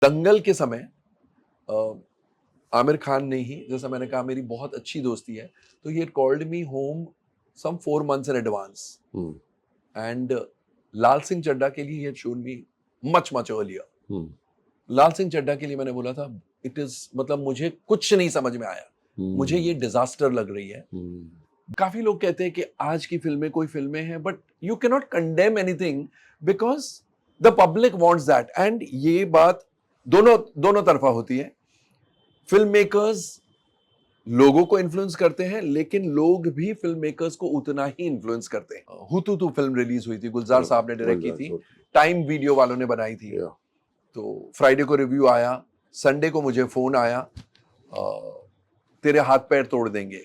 दंगल के समय आमिर खान ने ही, जैसा मैंने कहा, मेरी बहुत अच्छी दोस्ती है, तो ही had called me home some 4 months in advance. And लाल सिंह चड्ढा के लिए he had shown me much earlier. लाल सिंह चड्ढा के लिए मैंने बोला था इट इज, मतलब मुझे कुछ नहीं समझ में आया, मुझे ये डिजास्टर लग रही है। काफी लोग कहते हैं कि आज की फिल्में कोई फिल्में हैं, but you can not condemn anything because the public wants that. And ये बात दोनों तरफा होती है। फिल्म मेकर्स लोगों को इन्फ्लुएंस करते हैं, लेकिन लोग भी फिल्म मेकर्स को उतना ही इन्फ्लुएंस करते हैं। हुतुतु फिल्म रिलीज हुई थी, गुलजार साहब ने डायरेक्ट की थी, टाइम वीडियो वालों ने बनाई थी। तो फ्राइडे को रिव्यू आया, संडे को मुझे फोन आया, तेरे हाथ पैर तोड़ देंगे।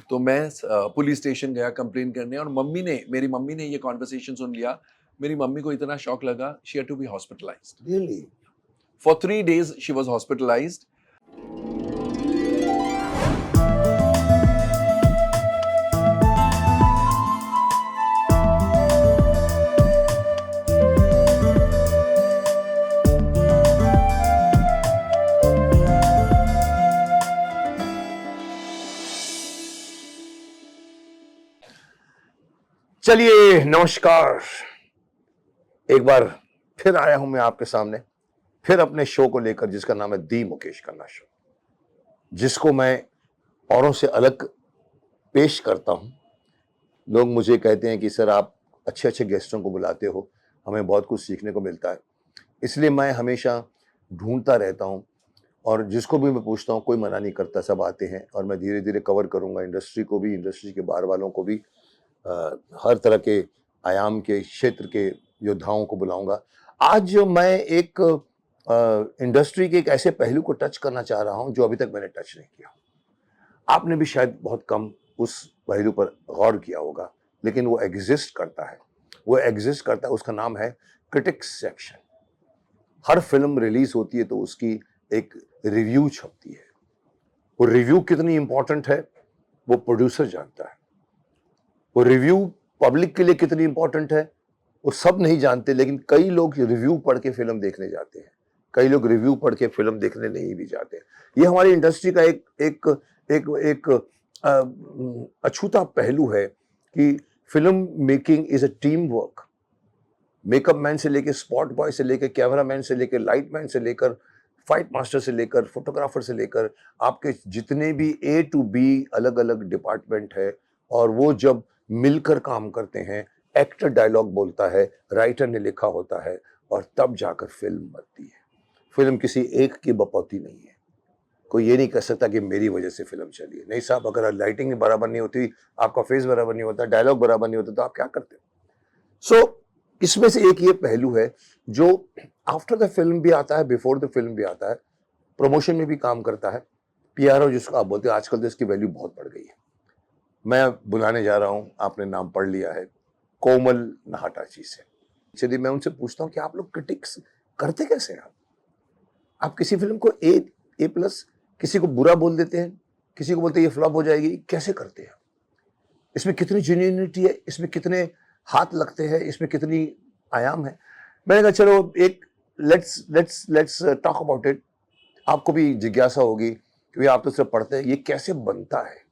तो मैं पुलिस स्टेशन गया कंप्लेन करने, और मेरी मम्मी ने ये कॉन्वर्सेशन सुन लिया। मेरी मम्मी को इतना शॉक लगा, she had to be hospitalised. Really? For 3 days she was hospitalised. चलिए, नमस्कार। एक बार फिर आया हूं मैं आपके सामने, फिर अपने शो को लेकर, जिसका नाम है दी मुकेश खन्ना शो, जिसको मैं औरों से अलग पेश करता हूं। लोग मुझे कहते हैं कि सर आप अच्छे गेस्टों को बुलाते हो, हमें बहुत कुछ सीखने को मिलता है। इसलिए मैं हमेशा ढूंढता रहता हूं, और जिसको भी मैं पूछता हूं कोई मना नहीं करता, सब आते हैं। और मैं धीरे धीरे कवर करूंगा इंडस्ट्री को भी, इंडस्ट्री के बाहर वालों को भी, हर तरह के आयाम के क्षेत्र के योद्धाओं को बुलाऊंगा। आज मैं एक इंडस्ट्री के एक ऐसे पहलू को टच करना चाह रहा हूं जो अभी तक मैंने टच नहीं किया। आपने भी शायद बहुत कम उस पहलू पर गौर किया होगा, लेकिन वो एग्जिस्ट करता है। उसका नाम है क्रिटिक्स सेक्शन। हर फिल्म रिलीज होती है तो उसकी एक रिव्यू छपती है। वो रिव्यू कितनी इंपॉर्टेंट है वो प्रोड्यूसर जानता है। वो रिव्यू पब्लिक के लिए कितनी इंपॉर्टेंट है वो सब नहीं जानते, लेकिन कई लोग रिव्यू पढ़ के फिल्म देखने जाते हैं, कई लोग रिव्यू पढ़ के फिल्म देखने नहीं भी जाते। ये हमारी इंडस्ट्री का एक अछूता पहलू है कि film making is a team work. Makeup man से लेकर, स्पॉट बॉय से लेकर, कैमरा मैन से लेकर, लाइट मैन से लेकर, फाइट मास्टर से लेकर, फोटोग्राफर से लेकर, आपके जितने भी A to B अलग अलग डिपार्टमेंट है, और वो जब मिलकर काम करते हैं, एक्टर डायलॉग बोलता है, राइटर ने लिखा होता है, और तब जाकर फिल्म बनती है। फिल्म किसी एक की बपौती नहीं है। कोई ये नहीं कह सकता कि मेरी वजह से फिल्म चली है। नहीं साहब, अगर लाइटिंग बराबर नहीं होती, आपका फेस बराबर नहीं होता, डायलॉग बराबर नहीं होता, तो आप क्या करते हो? सो इसमें से एक ये पहलू है जो आफ्टर द फिल्म भी आता है, बिफोर द फिल्म भी आता है, प्रमोशन में भी काम करता है। PRO जिसको आप बोलते हैं, आजकल तो इसकी वैल्यू बहुत बढ़ गई है। मैं बुलाने जा रहा हूं, आपने नाम पढ़ लिया है, कोमल नाहटा जी से। चलिए मैं उनसे पूछता हूं कि आप लोग क्रिटिक्स करते कैसे हैं? आप किसी फिल्म को A+, किसी को बुरा बोल देते हैं, किसी को बोलते हैं ये फ्लॉप हो जाएगी, कैसे करते हैं? इसमें कितनी जेन्युइनिटी है, इसमें कितने हाथ लगते हैं, इसमें कितनी आयाम है? मैंने कहा चलो एक लेट्स टॉक अबाउट इट। आपको भी जिज्ञासा होगी क्योंकि आप तो सिर्फ पढ़ते हैं, ये कैसे बनता है।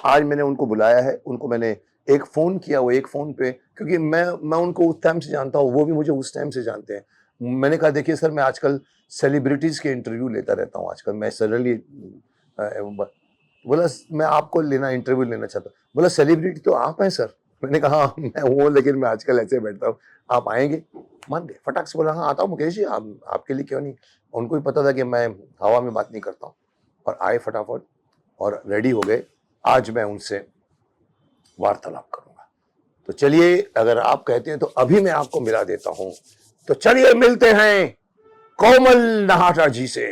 आज मैंने उनको बुलाया है, उनको मैंने एक फोन किया, वो एक फोन पे, क्योंकि मैं उनको उस टाइम से जानता हूँ, वो भी मुझे उस टाइम से जानते हैं। मैंने कहा देखिए सर, मैं आजकल सेलिब्रिटीज के इंटरव्यू लेता रहता हूँ। आजकल मैं सडनली बोला मैं आपको इंटरव्यू लेना चाहता हूँ। बोला सेलिब्रिटी तो आप हैं सर। मैंने कहा हाँ मैं हूँ, लेकिन मैं आजकल ऐसे बैठता हूँ, आप आएंगे? मान गए, फटाक से बोला हाँ आता हूँ मुकेश जी, आपके लिए क्यों नहीं। उनको भी पता था कि मैं हवा में बात नहीं करता हूँ, और आए फटाफट और रेडी हो गए। आज मैं उनसे वार्तालाप करूंगा। तो चलिए, अगर आप कहते हैं तो अभी मैं आपको मिला देता हूं। तो चलिए मिलते हैं कोमल नाहटा जी से।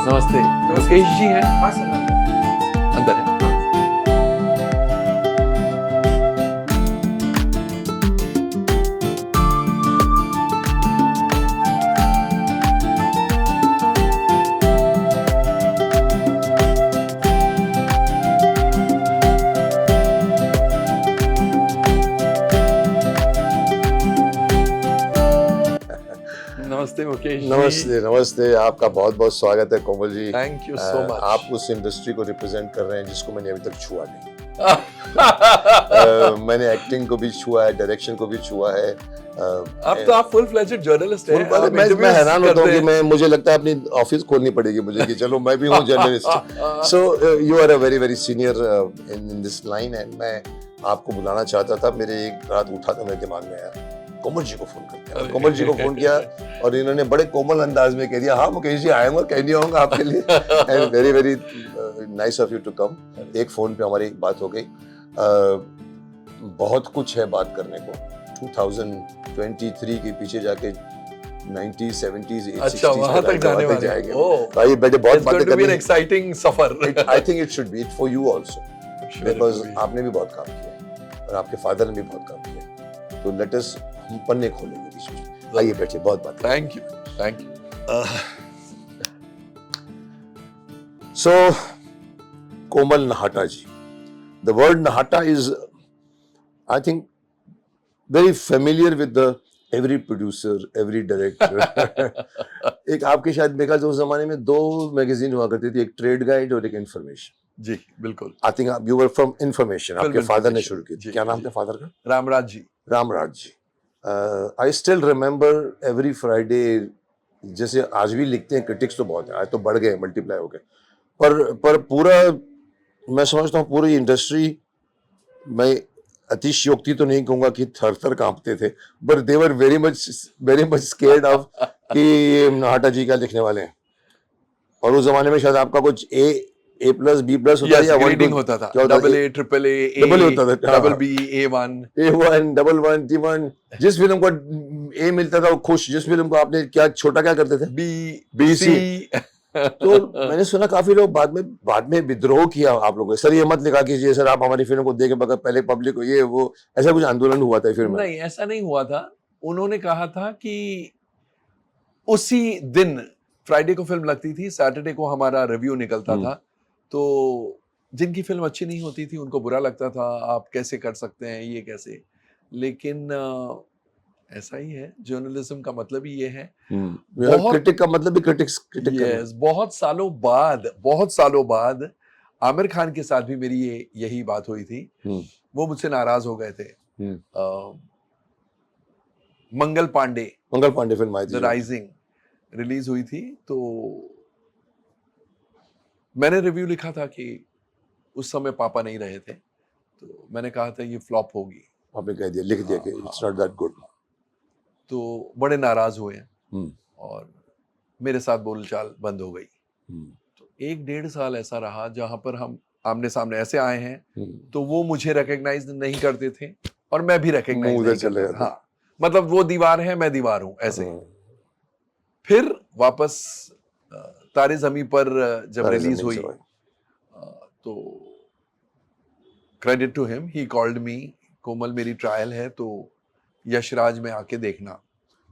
नमस्ते, मुकेश जी हैं? अंदर है। नमस्ते मुकेश जी। नमस्ते नमस्ते, आपका बहुत बहुत स्वागत है Komal ji. Thank you so much. आप उस इंडस्ट्री को रिप्रेजेंट कर रहे हैं जिसको मैंने अभी तक छुआ नहीं। मैंने एक्टिंग को भी छुआ है, डायरेक्शन को भी छुआ है। अब तो आप फुल फ्लेजेड जर्नलिस्ट हैं। आप मैं interviews हैरान होता हूँ करते कि हैं। मैं मुझे लगता है अपनी ऑफिस खोलनी पड़ेगी मुझे कि चलो मैं भी हूँ journalist. So you are a very very senior in this line and मैं आपको बुलाना चाहता था। मेरे एक रात उठा तो मेरे दिमाग में आया कोमल जी को फोन करते हैं। कोमल जी को फोन किया और इन्होंने बड़े कोमल अंदाज में कह दिया, हाँ मुकेश जी आएंगे, कह दिया होगा आपके लिए। And very very nice of you to come. एक फोन पे हमारी एक बात हो गई। बहुत कुछ है बात करने को। 2023 के पीछे जाके 90s 70s 80s अच्छा, वहां तक जाने वाले जाएंगे। ओह, भाई बेटे बहुत it's going बातें to be an करनी। exciting suffer. I think it should be it for you also because आपने भी बहुत काम किया है और आपके फादर ने भी बहुत काम किया है। तो लेट अस हम पन्ने खोलेंगे बीच में। आइए बैठिए, बहुत बात। Thank you. So Komal Nahata ji, the word nahata is I think very familiar with the every producer, every director। एक आपके शायद मेरे ख्याल से उस जमाने में 2 मैगजीन हुआ करती थी, एक ट्रेड गाइड और एक इन्फॉर्मेशन। जी बिल्कुल। आई थिंक आप यू वर फ्रॉम इन्फॉर्मेशन, आपके फादर ने शुरू की थी। जी, क्या नाम जी। था फादर का? Ramraj ji. Ramraj ji. I still remember every Friday. जैसे आज भी लिखते हैं क्रिटिक्स तो बहुत है, आज तो बढ़ गए, मल्टीप्लाई हो गए, पर पूरा मैं समझता हूँ पूरी इंडस्ट्री, मैं अतिशयोक्ति तो नहीं कहूंगा कि थर थर कांपते थे, but they were very much scared of कि ये नहाटा जी क्या लिखने वाले हैं। और उस जमाने में शायद आपका कुछ A प्लस B प्लस होता Yes, या grading होता था। Double A, triple A, double होता था, double B, A1, A1 double 1 T1। जिस फिल्म को A मिलता था वो खुश, जिस फिल्म को आपने क्या छोटा क्या करते थे B, C। C। तो मैंने सुना काफी लोग बाद में विद्रोह किया आप लोगों ने, सर ये मत लिखा कीजिए सर, आप हमारी फिल्म को देखे बगैर पहले पब्लिक को ये वो, ऐसा कुछ आंदोलन हुआ था फिल्म में? नहीं, ऐसा नहीं हुआ था। उन्होंने कहा था कि उसी दिन फ्राइडे को फिल्म लगती थी, सैटरडे को हमारा रिव्यू निकलता था, तो जिनकी फिल्म अच्छी नहीं होती थी उनको बुरा लगता था, आप कैसे कर सकते हैं ये कैसे। लेकिन ऐसा ही है, जर्नलिज्म का मतलब ही ये है। क्रिटिक का मतलब भी क्रिटिक यस, बहुत सालों बाद आमिर खान के साथ भी मेरी यही बात हुई थी। वो मुझसे नाराज हो गए थे। मंगल पांडे फिल्म आई थी, द राइजिंग रिलीज हुई थी, तो मैंने रिव्यू लिखा था कि उस समय पापा नहीं रहे थे, तो मैंने कहा था ये फ्लॉप होगी। आपने कह दिया, लिख दिया कि इट्स नॉट दैट गुड। तो बड़े नाराज हुए और मेरे साथ बोलचाल बंद हो गई। तो 1-1.5 साल ऐसा रहा जहां पर हम आमने सामने ऐसे आए हैं, तो वो मुझे रिकॉग्नाइज नहीं करते थे और मैं भी रिकॉग्नाइज नहीं करता था। हाँ, मतलब वो दीवार है, मैं दीवार हूं, ऐसे। फिर वापस तारे ज़मीं पर जब रिलीज हुई, तो credit to him, he called me, Komal मेरी ट्रायल है तो यशराज में आके देखना।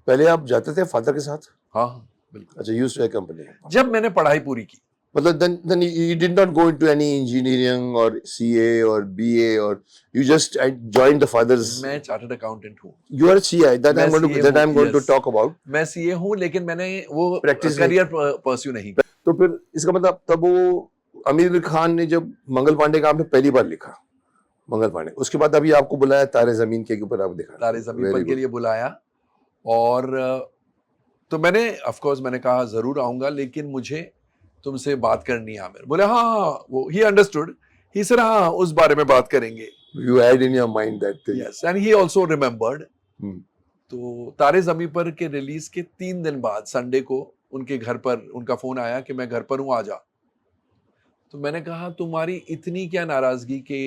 पहले आप जाते थे फादर के साथ? हाँ बिल्कुल। अच्छा, यूज्ड टू ए कंपनी। जब मैंने पढ़ाई पूरी की, मतलब then you did not go into any engineering or CA or BA or you just joined the father's। मैं चार्टर्ड अकाउंटेंट हूँ। You are CA that I'm going to talk about। मैं CA हूँ, लेकिन मैंने वो Practice करियर परस्यू नहीं किया। तो फिर इसका मतलब तब वो आमिर खान ने जब मंगल पांडे का आपने पहली बार लिखा, मंगल पांडे, उसके बाद अभी आपको बुलाया तारे जमीन के ऊपर आप दिखा, तारे जमीन पर के लिए बुलाया, और तो मैंने ऑफ कोर्स मैंने कहा जरूर आऊंगा, लेकिन मुझे तुमसे बात करनी है आमिर। बोले हाँ, वो ही अंडरस्टूड, ही सेड हाँ उस बारे में बात करेंगे। You had in your mind that thing। Yes, and he also remembered। तो तारे ज़मीं पर के रिलीज के 3 दिन बाद संडे को उनके घर पर उनका फोन आया कि मैं घर पर हूँ, आ जा। तो मैंने कहा तुम्हारी इतनी क्या नाराजगी कि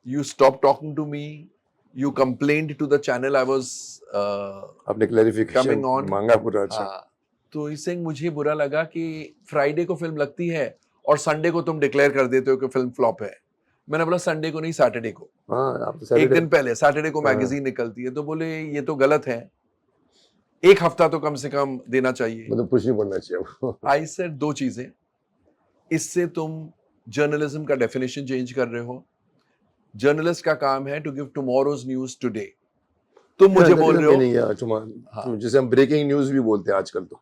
you stopped talking to me, you complained to the channel I was आपने क्लैरिफिकेशन coming on। मांगा पूरा। अच्छा, हाँ, तो इस सिंह मुझे बुरा लगा कि फ्राइडे को फिल्म लगती है और संडे को तुम डिक्लेयर कर देते हो कि फिल्म फ्लॉप है। मैंने बोला संडे को नहीं, सैटरडे को। हाँ, आप तो एक सैटरडे दिन पहले सैटरडे को हाँ। मैगजीन निकलती है। तो बोले ये तो गलत है, एक हफ्ता तो कम से कम देना चाहिए। मतलब कुछ नहीं पढ़ना चाहिए। आई सेड दो चीजें, इससे तुम जर्नलिज्म का डेफिनेशन चेंज कर रहे हो। जर्नलिस्ट का काम है to give tomorrow's news today. तुम मुझे बोल रहे हो, हाँ, जैसे हम ब्रेकिंग न्यूज भी बोलते हैं आजकल, तो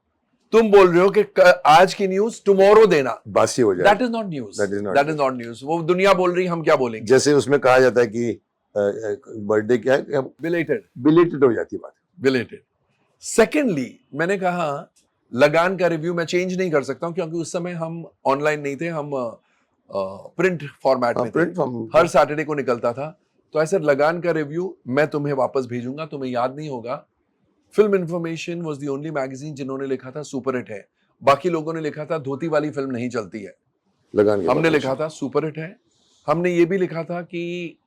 तुम बोल रहे हो कि आज की न्यूज टुमारो देना, बासी हो जाए। That is not news, that is not news. वो दुनिया बोल रही, हम क्या बोलेंगे। जैसे उसमें कहा जाता है कि बर्थडे क्या है, बिलेटेड हो जाती है बात। बिलेटेड। सेकेंडली मैंने कहा लगान का रिव्यू मैं चेंज नहीं कर सकता हूं, क्योंकि उस समय हम ऑनलाइन नहीं थे, हम प्रिंट फॉर्मेट में थे, हर सैटरडे को निकलता था। तो ऐसे लगान का रिव्यू मैं तुम्हें वापस भेजूंगा, तुम्हें याद नहीं होगा। Film information was the only magazine जिन्होंने लिखा था सुपर हिट है। बाकी लोगों ने लिखा था धोती वाली फिल्म नहीं चलती है, हमने लिखा था सुपर हिट है। हमने ये भी लिखा था कि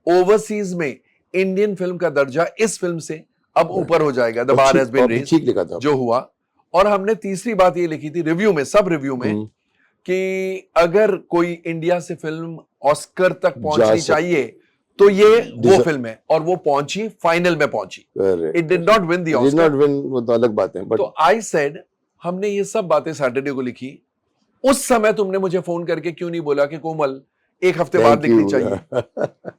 ओवरसीज में इंडियन फिल्म का दर्जा इस फिल्म से अब ऊपर हो जाएगा, the bar has been raised, ठीक लिखा था जो हुआ। और हमने तीसरी बात ये लिखी थी रिव्यू में, सब रिव्यू में, कि अगर कोई इंडिया से फिल्म ऑस्कर तक पहुंचनी चाहिए तो ये वो फिल्म है, और वो पहुंची, फाइनल में पहुंची। It did not win the Oscar, वो तो अलग बात है। तो आई सेड हमने ये सब बातें सैटरडे को लिखी। उस समय तुमने मुझे फोन करके क्यों नहीं बोला कि कोमल एक हफ्ते बाद लिखनी चाहिए।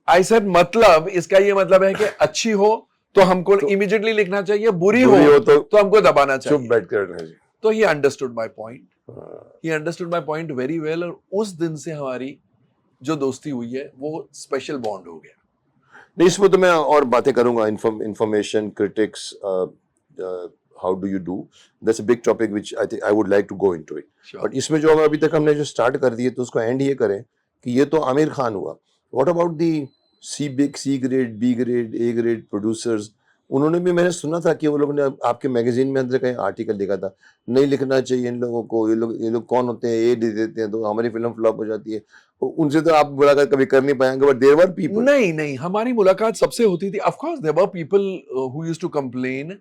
आई सेड मतलब इसका ये मतलब है कि अच्छी हो तो हमको इमीडिएटली लिखना चाहिए, बुरी हो तो हमको दबाना चाहिए, चुप बैठ कर। तो he understood my point, he understood my point very well. और उस दिन से हमारी जो दोस्ती हुई है वो स्पेशल बॉन्ड हो गया। नहीं, इसमें तो मैं और बातें करूंगा, information critics, how do you do, that's a big topic which I think I would like to go into it. But इसमें जो हम अभी तक हमने जो स्टार्ट कर दिए, तो उसको एंड ये करें कि ये तो आमिर खान हुआ। What about the C grade, B grade, A grade producers? उन्होंने भी, मैंने सुना था कि वो लोगों ने आपके मैगजीन में अंदर कहीं आर्टिकल लिखा था, नहीं लिखना चाहिए इन लोगों को, ये लोग कौन होते हैं, ये दे देते हैं तो हमारी फिल्म फ्लॉप हो जाती है। उनसे तो आप मुलाकात कभी कर नहीं पाएंगे, बट देयर वर पीपल। नहीं, हमारी मुलाकात सबसे होती थी। Of course there were people who used to complain.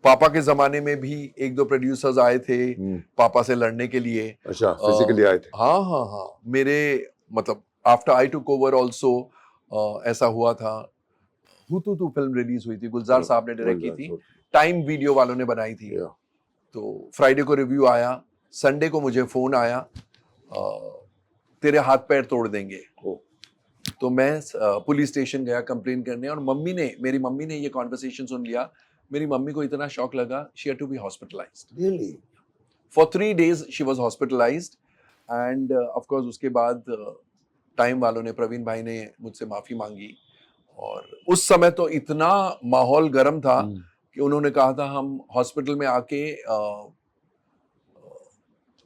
पापा के जमाने में भी एक दो प्रोड्यूसर्स आए थे पापा से लड़ने के लिए। अच्छा, फिजिकली आए थे? हाँ, मेरे मतलब after I took over also ऐसा हुआ था। हुतुतु फिल्म रिलीज हुई थी, गुलजार साहब ने डायरेक्ट की थी, टाइम वीडियो वालों ने बनाई थी। तो फ्राइडे को रिव्यू आया, संडे को मुझे फोन आया, तेरे हाथ पैर तोड़ देंगे। तो मैं पुलिस स्टेशन गया कंप्लेन करने, और मेरी मम्मी ने ये कॉन्वर्सेशन सुन लिया। मेरी मम्मी को इतना शॉक लगा, she had to be hospitalised. Really? For 3 days she was hospitalised. And of course उसके बाद टाइम वालों ने, प्रवीण भाई ने मुझसे माफी मांगी, और उस समय तो इतना माहौल गर्म था कि उन्होंने कहा था हम हॉस्पिटल में आके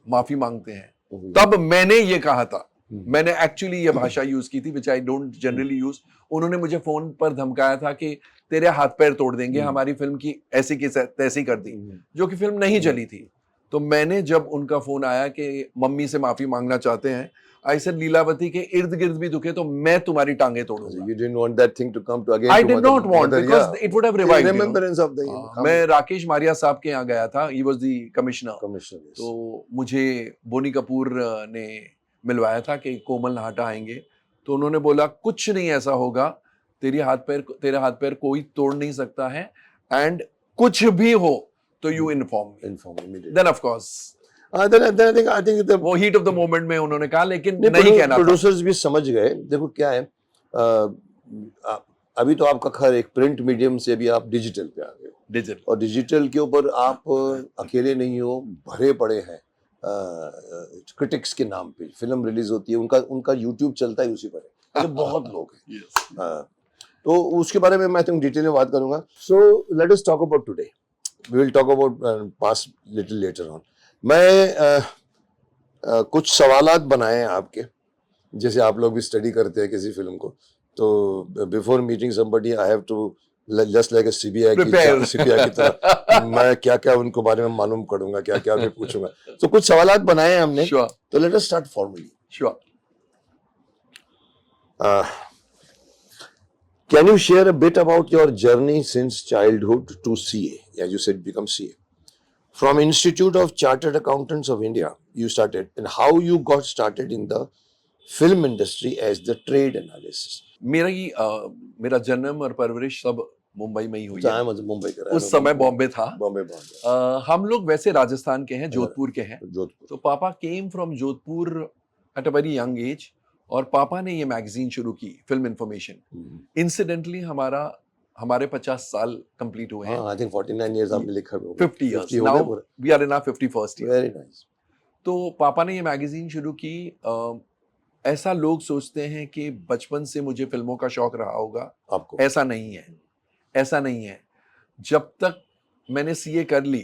माफी मांगते हैं। तब मैंने ये कहा था, मैंने एक्चुअली ये भाषा यूज की थी विच आई डोंट जनरली यूज। उन्होंने मुझे फोन पर धमकाया था कि तेरे हाथ पैर तोड़ देंगे, हमारी फिल्म की ऐसी की तैसी कर दी, जो कि फिल्म नहीं चली थी। तो मैंने जब उनका फोन आया कि मम्मी से माफी मांगना चाहते हैं, आई सेड लीलावती के इर्द गिर्द भी दुखे तो मैं तुम्हारी टांगे तोड़ूंगा। You didn't want that thing to come to again. I did not want, because it would have revived, you know. Remembrance of the मैं राकेश मारिया साहब के यहाँ गया था, he was the commissioner. Yes. तो मुझे बोनी कपूर ने मिलवाया था कि कोमल नाहटा आएंगे। तो उन्होंने बोला कुछ नहीं ऐसा होगा, तेरे हाथ पैर कोई तोड़ नहीं सकता है, एंड कुछ भी हो तो you inform me. Then of course I think वो हीट ऑफ द मोमेंट में उन्होंने कहा, लेकिन नहीं कहना था। प्रोड्यूसर्स भी समझ गए। देखो क्या है, अभी तो आपका खैर एक प्रिंट मीडियम से भी आप डिजिटल पे आ गए, डिजिटल, और डिजिटल के ऊपर आप अकेले नहीं हो, भरे पड़े हैं क्रिटिक्स के नाम पे। फिल्म रिलीज होती है, उनका यूट्यूब चलता है उसी पर है, तो बहुत लोग हैं। तो उसके बारे में मैं तुम डिटेल में बात करूंगा। So let us talk about today, we will talk about past little later on. मैं कुछ सवालात बनाए हैं आपके, जैसे आप लोग भी स्टडी करते हैं किसी फिल्म को, तो before meeting somebody I have to just like CBI की तरह मैं क्या क्या उनको बारे में मालूम करूंगा, क्या क्या मैं पूछूंगा। तो कुछ सवालात बनाए हैं हमने, तो let us start formally. Sure. Can you share a bit about your journey since childhood to CA? As you said, become CA. From Institute of Chartered Accountants of India, you started, and how you got started in the film industry as the trade analyst. मेरा जन्म और परवरिश सब मुंबई में ही हुई है। मुंबई का उस समय बॉम्बे था। बॉम्बे हम लोग वैसे राजस्थान के हैं, जोधपुर के हैं। जोधपुर। तो पापा came from Jodhpur at a very young age, और पापा ने ये मैगजीन शुरू की, फिल्म इंफॉर्मेशन। इंसिडेंटली हमारे 50 साल कंप्लीट हुए हैं। आई थिंक 49 इयर्स आपने लिखा है। 50 years now, we are in our 51st year. Very nice. तो पापा ने ये मैगजीन शुरू की। ऐसा लोग सोचते हैं कि बचपन से मुझे फिल्मों का शौक रहा होगा, आपको? ऐसा नहीं है, ऐसा नहीं है। जब तक मैंने सीए कर ली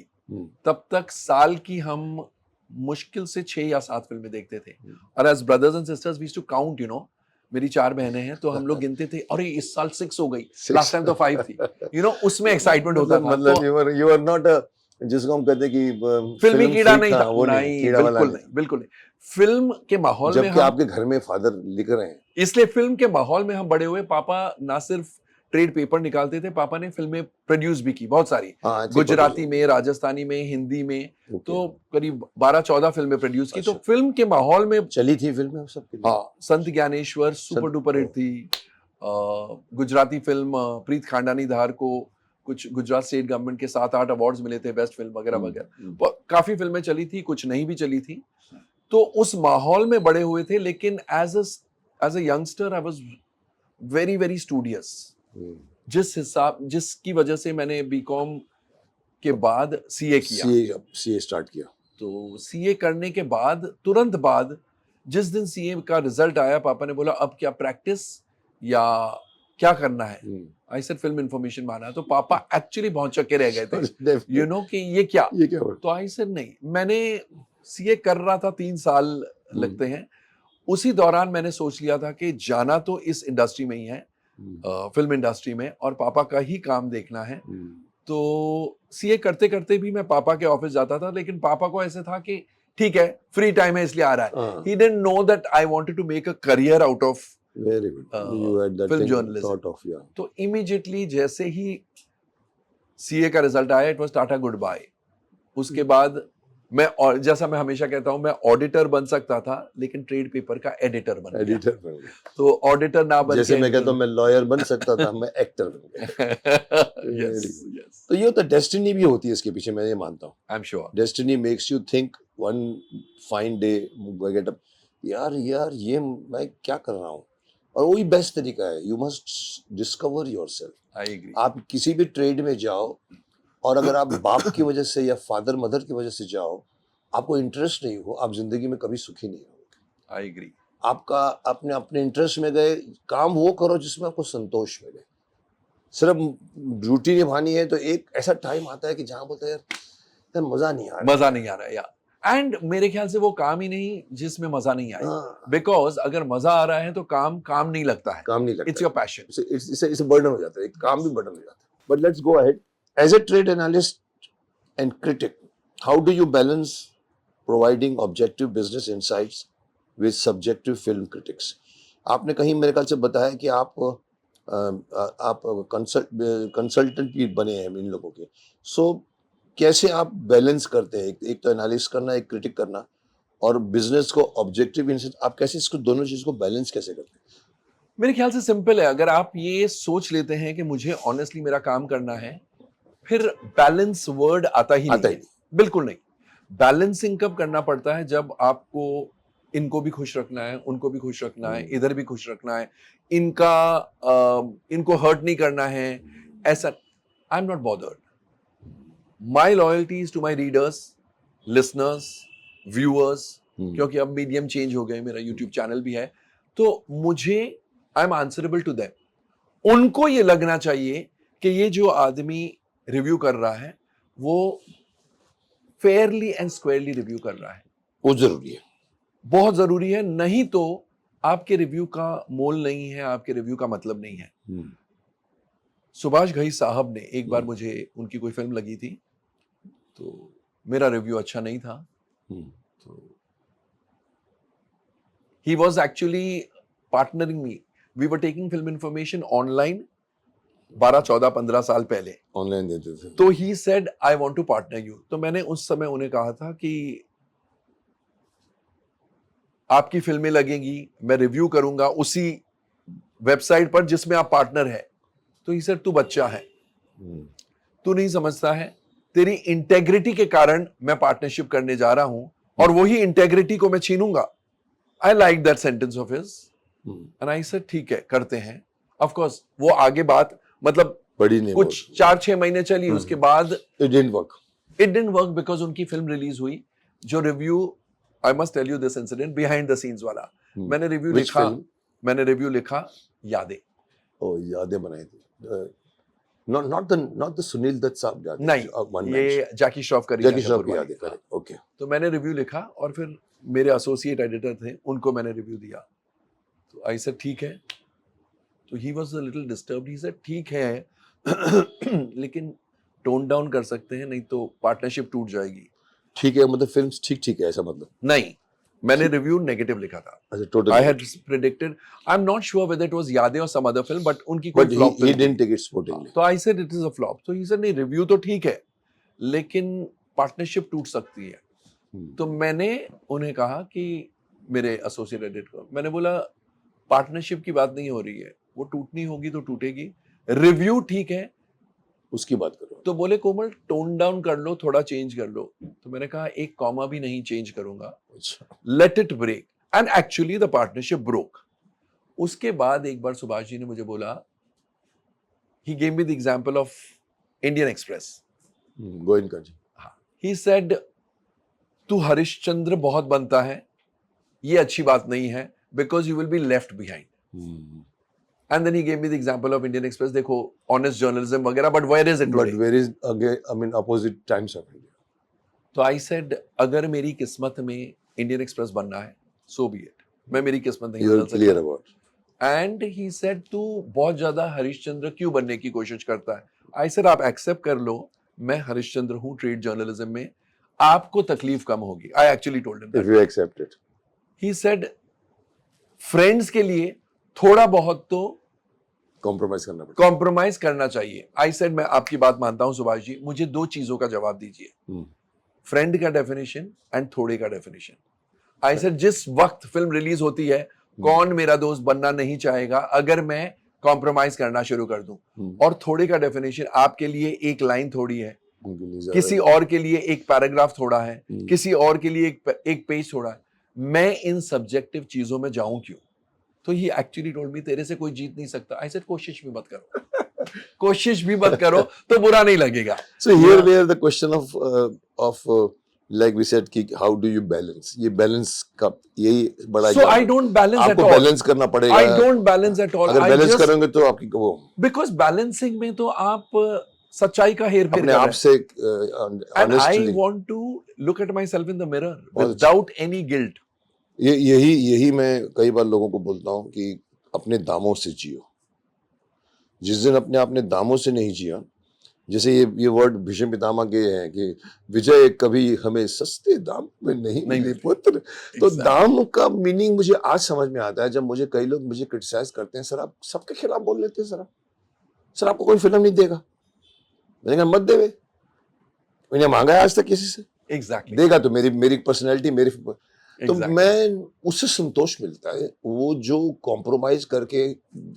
तब तक साल की हम मुश्किल से 6 या 7 फिल्में देखते थे। और as brothers and sisters we used to count, you know, मेरी 4 बहनें हैं तो हम लोग गिनते थे, अरे इस साल 6 हो गई, लास्ट टाइम तो 5 थी, यू नो, उसमें एक्साइटमेंट होता था। मतलब यू आर नॉट अ, जिसको हम कहते हैं कि फिल्मी कीड़ा नहीं था, वो नहीं, कीड़ा वाला बिल्कुल नहीं, बिल्कुल नहीं। फिल्म के माहौल में जबकि आपके घर में फादर लिख रहे हैं, इसलिए फिल्म के माहौल में हम बड़े हुए। पापा ना सिर्फ ट्रेड पेपर निकालते थे, पापा ने फिल्में प्रोड्यूस भी की, बहुत सारी, गुजराती में, राजस्थानी में, हिंदी में, तो करीब 12-14 फिल्में प्रोड्यूस की। तो फिल्म के माहौल में चली थी फिल्में सबके लिए। हाँ, संत ज्ञानेश्वर सुपर डुपर हिट थी। गुजराती फिल्म प्रीत खांडानी धार को कुछ गुजरात स्टेट गवर्नमेंट के 7-8 अवार्ड्स मिले थे, बेस्ट फिल्म वगैरह वगैरह। काफी फिल्में चली थी, कुछ नहीं भी चली थी। तो उस माहौल में बड़े हुए थे, लेकिन as a youngster I was very very studious. जिसकी वजह से मैंने बीकॉम के बाद सीए किया, सीए स्टार्ट किया। तो सीए करने के बाद तुरंत बाद जिस दिन सीए का रिजल्ट आया, पापा ने बोला अब क्या प्रैक्टिस या क्या करना है। आई सेड फिल्म इंफॉर्मेशन माना। तो पापा एक्चुअली बहुत चक्के रह गए थे, यू नो, कि ये क्या। तो आई सेड नहीं, मैंने सीए कर रहा था, 3 साल लगते हैं। उसी दौरान मैंने सोच लिया था कि जाना तो इस इंडस्ट्री में ही है, फिल्म इंडस्ट्री में, और पापा का ही काम देखना है। तो सीए करते करते भी मैं पापा के ऑफिस जाता था, लेकिन पापा को ऐसे था कि ठीक है, फ्री टाइम है इसलिए आ रहा है। He didn't know that I wanted to make a career out of film journalism. तो इमीडिएटली जैसे ही सीए का रिजल्ट आया, it was tata goodbye. उसके बाद मैं, और जैसा मैं हमेशा कहता हूं, मैं ऑडिटर बन सकता था, लेकिन ट्रेड पेपर का एडिटर बन गया। तो ऑडिटर ना बन, जैसे मैं कहता हूं मैं लॉयर बन सकता था, मैं एक्टर बन गया। yes. तो ये तो डेस्टिनी भी होती है इसके पीछे, मैं ये मानता हूँ। I am sure destiny makes you think one fine day, get up, यार ये मैं क्या कर रहा हूँ, और वही बेस्ट तरीका है। You must discover yourself. I agree. आप किसी भी ट्रेड में जाओ, और अगर आप बाप की वजह से या फादर मदर की वजह से जाओ, आपको इंटरेस्ट नहीं हो, आप जिंदगी में कभी सुखी नहीं होगे। I agree. आपका अपने इंटरेस्ट में गए, काम वो करो जिसमें आपको संतोष मिले। सिर्फ ड्यूटी निभानी है तो एक ऐसा टाइम आता है कि जहां बोलते हैं यार मजा नहीं आ रहा, यार। एंड मेरे ख्याल से वो काम ही नहीं जिसमें मजा नहीं आए, बिकॉज अगर मजा आ रहा है तो काम नहीं लगता है, it's your passion, it's a burden हो जाता है, एक काम भी बर्डन हो जाता है। But let's go ahead. As a trade analyst and critic, how do you balance providing objective business insights with subjective film critics? आपने कहीं मेरे ख्याल से बताया कि आप कंसल्टेंट भी बने हैं इन लोगों के। सो कैसे आप बैलेंस करते हैं, एक तो एनालिसिस करना, एक क्रिटिक करना, और बिजनेस को ऑब्जेक्टिव इनसाइट, आप कैसे इसको दोनों चीज को बैलेंस कैसे करते हैं? मेरे ख्याल से सिंपल है। अगर आप ये सोच लेते हैं कि मुझे ऑनेस्टली मेरा काम करना है, फिर बैलेंस वर्ड आता ही नहीं। बिल्कुल नहीं। बैलेंसिंग कब करना पड़ता है? जब आपको इनको भी खुश रखना है, उनको भी खुश रखना है, इधर भी खुश रखना है, इनको हर्ट नहीं करना है, ऐसा। I am not bothered. My loyalty is to my readers, listeners, viewers, क्योंकि अब मीडियम चेंज हो गए, मेरा यूट्यूब चैनल भी है, तो मुझे, I am answerable to them. उनको ये लगना चाहिए कि ये जो आदमी रिव्यू कर रहा है वो फेयरली एंड स्क्वायरली रिव्यू कर रहा है। वो जरूरी है, बहुत जरूरी है। नहीं तो आपके रिव्यू का मोल नहीं है, आपके रिव्यू का मतलब नहीं है। सुभाष घई साहब ने एक बार मुझे, उनकी कोई फिल्म लगी थी, तो मेरा रिव्यू अच्छा नहीं था, तो he was actually partnering me. We were taking film information online 12 14 15 साल पहले ऑनलाइन देते थे। तो he said I want to partner you. तो मैंने उस समय उन्हें कहा था कि आपकी फिल्में लगेंगी, मैं रिव्यू करूंगा उसी वेबसाइट पर जिसमें आप पार्टनर है। तो ही सेड तू बच्चा है, तू नहीं समझता है, तेरी इंटेग्रिटी के कारण मैं पार्टनरशिप करने जा रहा हूं और वही इंटेग्रिटी को मैं छीनूंगा। I like that sentence of his and I said ठीक है करते हैं। ऑफ कोर्स वो आगे बात मतलब बड़ी नहीं, कुछ 4-6 महीने चली, उसके बाद इट डिडंट वर्क बिकॉज उनकी फिल्म रिलीज हुई। जो review, I must tell you this incident behind the scenes वाला, मैंने रिव्यू लिखा यादें। ओ यादें बनाई थी। not the सुनील दत्त साहब यादें, नहीं, ये जैकी श्रॉफ की यादें, करेक्ट, ओके। तो मैंने रिव्यू लिखा और फिर मेरे एसोसिएट एडिटर थे, उनको मैंने रिव्यू दिया। तो आई सेड ठीक है। तो he was a little disturbed. He said ठीक है लेकिन टोन डाउन कर सकते हैं, नहीं तो पार्टनरशिप टूट जाएगी। ठीक है मतलब फिल्म ठीक है ऐसा मतलब? नहीं, मैंने रिव्यू नेगेटिव लिखा था। अच्छा, total I had predicted, I am not sure whether it was Yaadein और सम अदर फिल्म, बट उनकी कोई फ्लॉप ही डिडंट टेक इट स्पोर्टिंगली। तो I said it is a flop. तो ही सेड नहीं, रिव्यू तो ठीक है लेकिन पार्टनरशिप टूट सकती है। तो मैंने उन्हें कहा कि मेरे एसोसिएट एडिटर को मैंने बोला पार्टनरशिप की बात नहीं हो रही है, वो टूटनी होगी तो टूटेगी, रिव्यू ठीक है उसकी बात करो। तो बोले कोमल टोन डाउन कर लो, थोड़ा चेंज कर लो। तो मैंने कहा एक कॉमा भी नहीं चेंज करूंगा, let it break. And actually the partnership broke. उसके बाद एक बार सुभाष जी ने मुझे बोला, he gave me the example of Indian Express. Goenka ji. हाँ, ही सेड तू हरिश्चंद्र बहुत बनता है, ये अच्छी बात नहीं है, because you will be left behind. And then he gave me the example of Indian Express. देखो honest journalism वगैरह, but where is it today? But where is again? I mean, opposite times of India. तो I said अगर मेरी किस्मत में Indian Express बनना है, so be it. मैं मेरी किस्मत नहीं बदल सकता। Clear about. And he said तू बहुत ज्यादा हरिश्चंद्र क्यों बनने की कोशिश करता है? I said आप एक्सेप्ट कर लो, मैं हरिश्चंद्र हूँ ट्रेड जर्नलिज्म में, आपको तकलीफ कम होगी। I actually told him that. If you accept it. He said friends के लिए थोड़ा बहुत तो कॉम्प्रोमाइज करना चाहिए। आई सेड मैं आपकी बात मानता हूं सुभाष जी, मुझे दो चीजों का जवाब दीजिए, फ्रेंड का डेफिनेशन एंड थोड़े का डेफिनेशन। आई सेड जिस वक्त फिल्म रिलीज होती है, कौन मेरा दोस्त बनना नहीं चाहेगा अगर मैं कॉम्प्रोमाइज करना शुरू कर दूं? और थोड़े का डेफिनेशन आपके लिए एक लाइन थोड़ी है, किसी और के लिए एक पैराग्राफ थोड़ा है, किसी और के लिए एक पेज थोड़ा है। मैं इन सब्जेक्टिव चीजों में जाऊं क्यों? तो ही एक्चुअली टोल्ड मी तेरे से कोई जीत नहीं सकता। आई सेड कोशिश भी मत करो कोशिश भी मत करो तो बुरा नहीं लगेगा। So here where the question of like we said कि हाउ डू यू बैलेंस, ये बैलेंस का यही बड़ा। So I don't balance at all. आपको बैलेंस करना पड़ेगा। I don't balance at all. अगर बैलेंस करेंगे तो आपकी वो, बिकॉज बैलेंसिंग में तो आप सच्चाई का हेर फेर अपने आप से and I want to look at myself in the mirror without any guilt. यही मैं कई बार लोगों को बोलता हूँ कि अपने दामों से जियो। जिस दिन अपने दामों से नहीं जिया, जैसे ये वर्ड भीष्म पितामह के हैं कि विजय कभी हमें सस्ते दाम में नहीं मिले पुत्र। तो दाम का मीनिंग मुझे आज समझ में आता है, जब मुझे कई लोग मुझे क्रिटिसाइज करते हैं, सर आप सबके खिलाफ बोल लेते हैं, सर आपको कोई फिल्म नहीं देगा। मैंने कहा मत देवे, मैंने मांगा है आज तक किसी से। एग्जैक्टली देगा तो मेरी पर्सनैलिटी मेरी तो मैं उससे संतोष मिलता है। वो जो कॉम्प्रोमाइज करके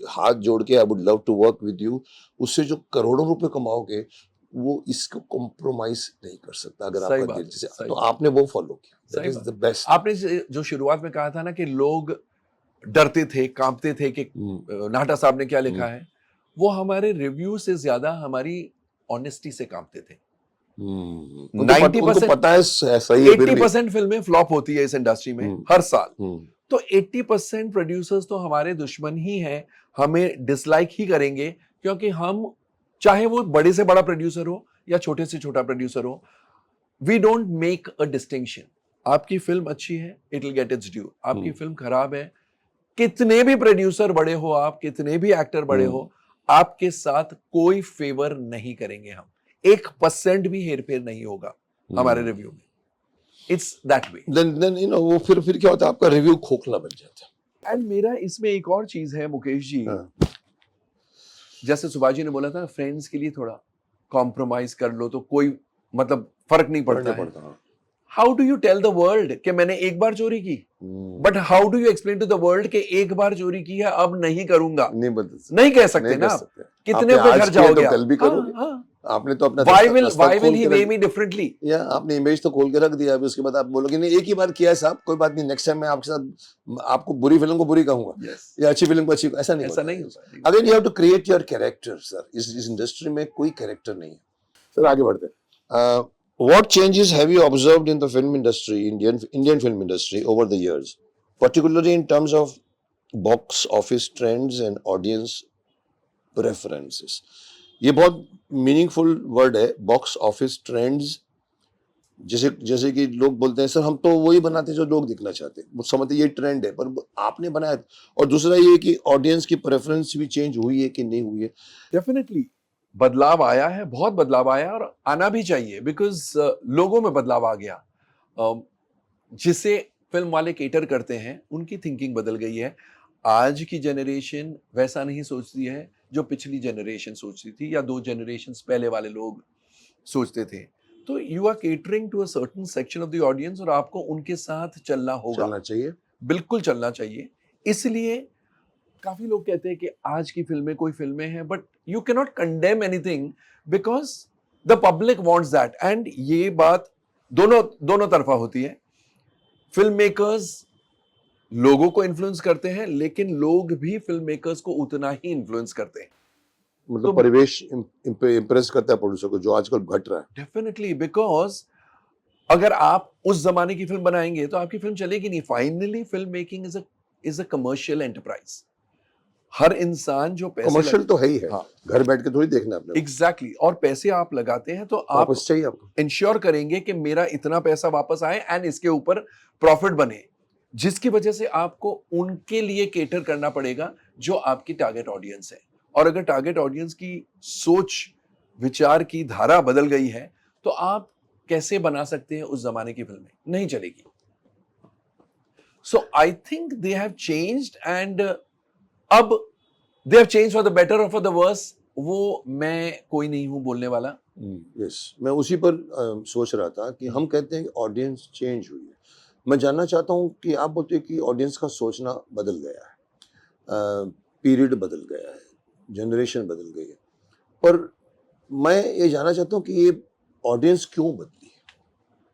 हाथ जोड़ के I would love to work with you, उससे जो करोड़ों रुपए कमाओगे वो इसको कॉम्प्रोमाइज नहीं कर सकता अगर आपका दिल से। तो आपने वो फॉलो किया, दैट इज द बेस्ट। आपने जो शुरुआत में कहा था ना कि लोग डरते थे, कांपते थे कि नाटा साहब ने क्या लिखा है, वो हमारे रिव्यू से ज्यादा हमारी ऑनेस्टी से कांपते थे। 90% पता है सही है, 80% फिल्में फ्लॉप होती है इस इंडस्ट्री में हर साल। तो 80% प्रोड्यूसर्स तो हमारे दुश्मन ही हैं, हमें डिसलाइक ही करेंगे, क्योंकि हम चाहे वो बड़े से बड़ा प्रोड्यूसर हो या छोटे से छोटा प्रोड्यूसर हो, we don't make a distinction. आपकी फिल्म अच्छी है, it will get its due. आपकी फिल्म खराब है, कितने भी प्रोड्यूसर बड़े हो, आप कितने भी एक्टर बड़े हो, आपके साथ कोई फेवर नहीं करेंगे हम। 1% भी हेरफेर नहीं होगा हमारे रिव्यू में। It's that way. Then you know वो फिर क्या होता है, आपका रिव्यू खोखला बन जाता है। एंड मेरा इसमें एक और चीज है मुकेश जी, जैसे सुभाष जी ने बोला था, फ्रेंड्स के लिए थोड़ा कॉम्प्रोमाइज कर लो तो कोई मतलब फर्क नहीं पड़ता है। How do you tell the world कि मैंने एक बार चोरी की, but how do you explain to the world कि एक बार चोरी की है, अब नहीं करूंगा? नहीं कह सकते ना। कितने पे घर जाओगे तो कल भी करोगे। आपने तो अपना why will he weigh me differently? या आपने इमेज तो खोल के रख दिया, अभी उसके बाद आप बोलोगे नहीं एक ही बार किया है साहब, कोई बात नहीं, नेक्स्ट टाइम मैं आपके साथ आपको बुरी फिल्म को बुरी कहूंगा या अच्छी फिल्म को अच्छी, ऐसा नहीं होता। Again you have to create your character sir. इस इंडस्ट्री में कोई कैरेक्टर नहीं है सर। आगे बढ़ते हैं। What changes have you observed in the film industry, Indian film industry over the years, particularly in terms of box office trends and audience preferences? ये बहुत मीनिंगफुल वर्ड है, बॉक्स ऑफिस ट्रेंड्स। जैसे कि लोग बोलते हैं सर हम तो वही बनाते हैं जो लोग दिखना चाहते हैं, समझते ये ट्रेंड है, पर आपने बनाया। और दूसरा ये कि ऑडियंस की प्रेफरेंस भी चेंज हुई है कि नहीं हुई है? डेफिनेटली बदलाव आया है, बहुत बदलाव आया और आना भी चाहिए, बिकॉज लोगों में बदलाव आ गया। जिसे फिल्म वाले केटर करते हैं उनकी थिंकिंग बदल गई है। आज की जनरेशन वैसा नहीं सोचती है जो पिछली जनरेशन सोचती थी या 2 जनरेशंस पहले वाले लोग सोचते थे। तो you are catering to a certain section of the audience और आपको उनके साथ चलना होगा, चलना चाहिए, बिल्कुल चलना चाहिए। इसलिए काफी लोग कहते हैं कि आज की फिल्में कोई फिल्में हैं, but you can not condemn anything because the public wants that. And ये बात दोनों तरफा होती है। फिल्म मेकर्स लोगों को इन्फ्लुएंस करते हैं, लेकिन लोग भी फिल्म मेकर्स को उतना ही इन्फ्लुएंस करते हैं। मतलब परिवेश इंप्रेस करता है प्रोड्यूसर को, जो आजकल घट रहा है। डेफिनेटली, बिकॉज अगर आप उस जमाने की फिल्म बनाएंगे तो आपकी फिल्म चलेगी नहीं। Finally film making is a commercial enterprise. हर इंसान जो पैसे कमर्शियल तो है ही है, घर बैठ के थोड़ी देखना अपने। एग्जैक्टली, और पैसे आप लगाते हैं तो आप चाहिए आपको इंश्योर करेंगे कि मेरा इतना पैसा वापस आए एंड इसके ऊपर प्रॉफिट बने, जिसकी वजह से आपको उनके लिए केटर करना पड़ेगा जो आपकी टारगेट ऑडियंस है। और अगर टारगेट ऑडियंस की सोच विचार की धारा बदल गई है तो आप कैसे बना सकते हैं उस जमाने की फिल्में? नहीं चलेगी। So I think they have changed and अब they have changed for the better or for the worse, वो मैं कोई नहीं हूं बोलने वाला। यस, मैं उसी पर सोच रहा था कि हम कहते हैं कि ऑडियंस चेंज हुई है। मैं जानना चाहता हूं कि आप बोलते हैं कि ऑडियंस का सोचना बदल गया है, पीरियड बदल गया है, जनरेशन बदल गई है, पर मैं ये जानना चाहता हूं कि ये ऑडियंस क्यों बदली है?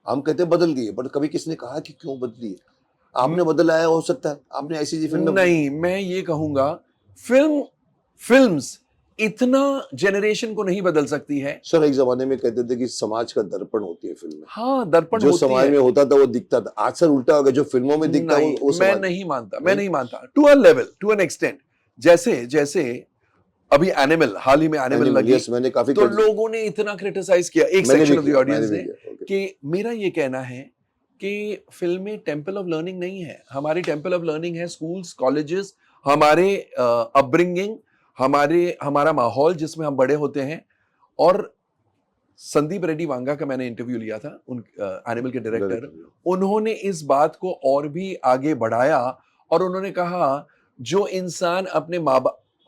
हम कहते हैं बदल गई है, बट कभी किसने कहा कि क्यों बदली है? आपने बदलाया हो सकता है, आपने ऐसी फिल्म नहीं, मैं ये कहूंगा फिल्म्स इतना जनरेशन को नहीं बदल सकती है। सर एक जमाने में कहते थे कि समाज का दर्पण होती है फिल्म। हाँ, दर्पण जो समाज में होता था वो दिखता था। आज सर उल्टा हो गया, जो फिल्मों में दिखता है वो मैं नहीं मानता to a level, to an extent. जैसे अभी एनिमल, हाल ही में एनिमल लगी, मैंने काफी तो लोगों ने इतना क्रिटिसाइज किया, एक सेक्शन ऑफ द ऑडियंस ने, कि मेरा ये कहना है कि फिल्में टेम्पल ऑफ लर्निंग नहीं है। हमारी टेम्पल ऑफ लर्निंग है स्कूल्स, कॉलेजेस, हमारे अपब्रिंगिंग, हमारा माहौल जिसमें हम बड़े होते हैं। और संदीप रेड्डी वांगा का मैंने इंटरव्यू लिया था, एनिमल के डायरेक्टर, उन्होंने इस बात को और भी आगे बढ़ाया और उन्होंने कहा जो इंसान अपने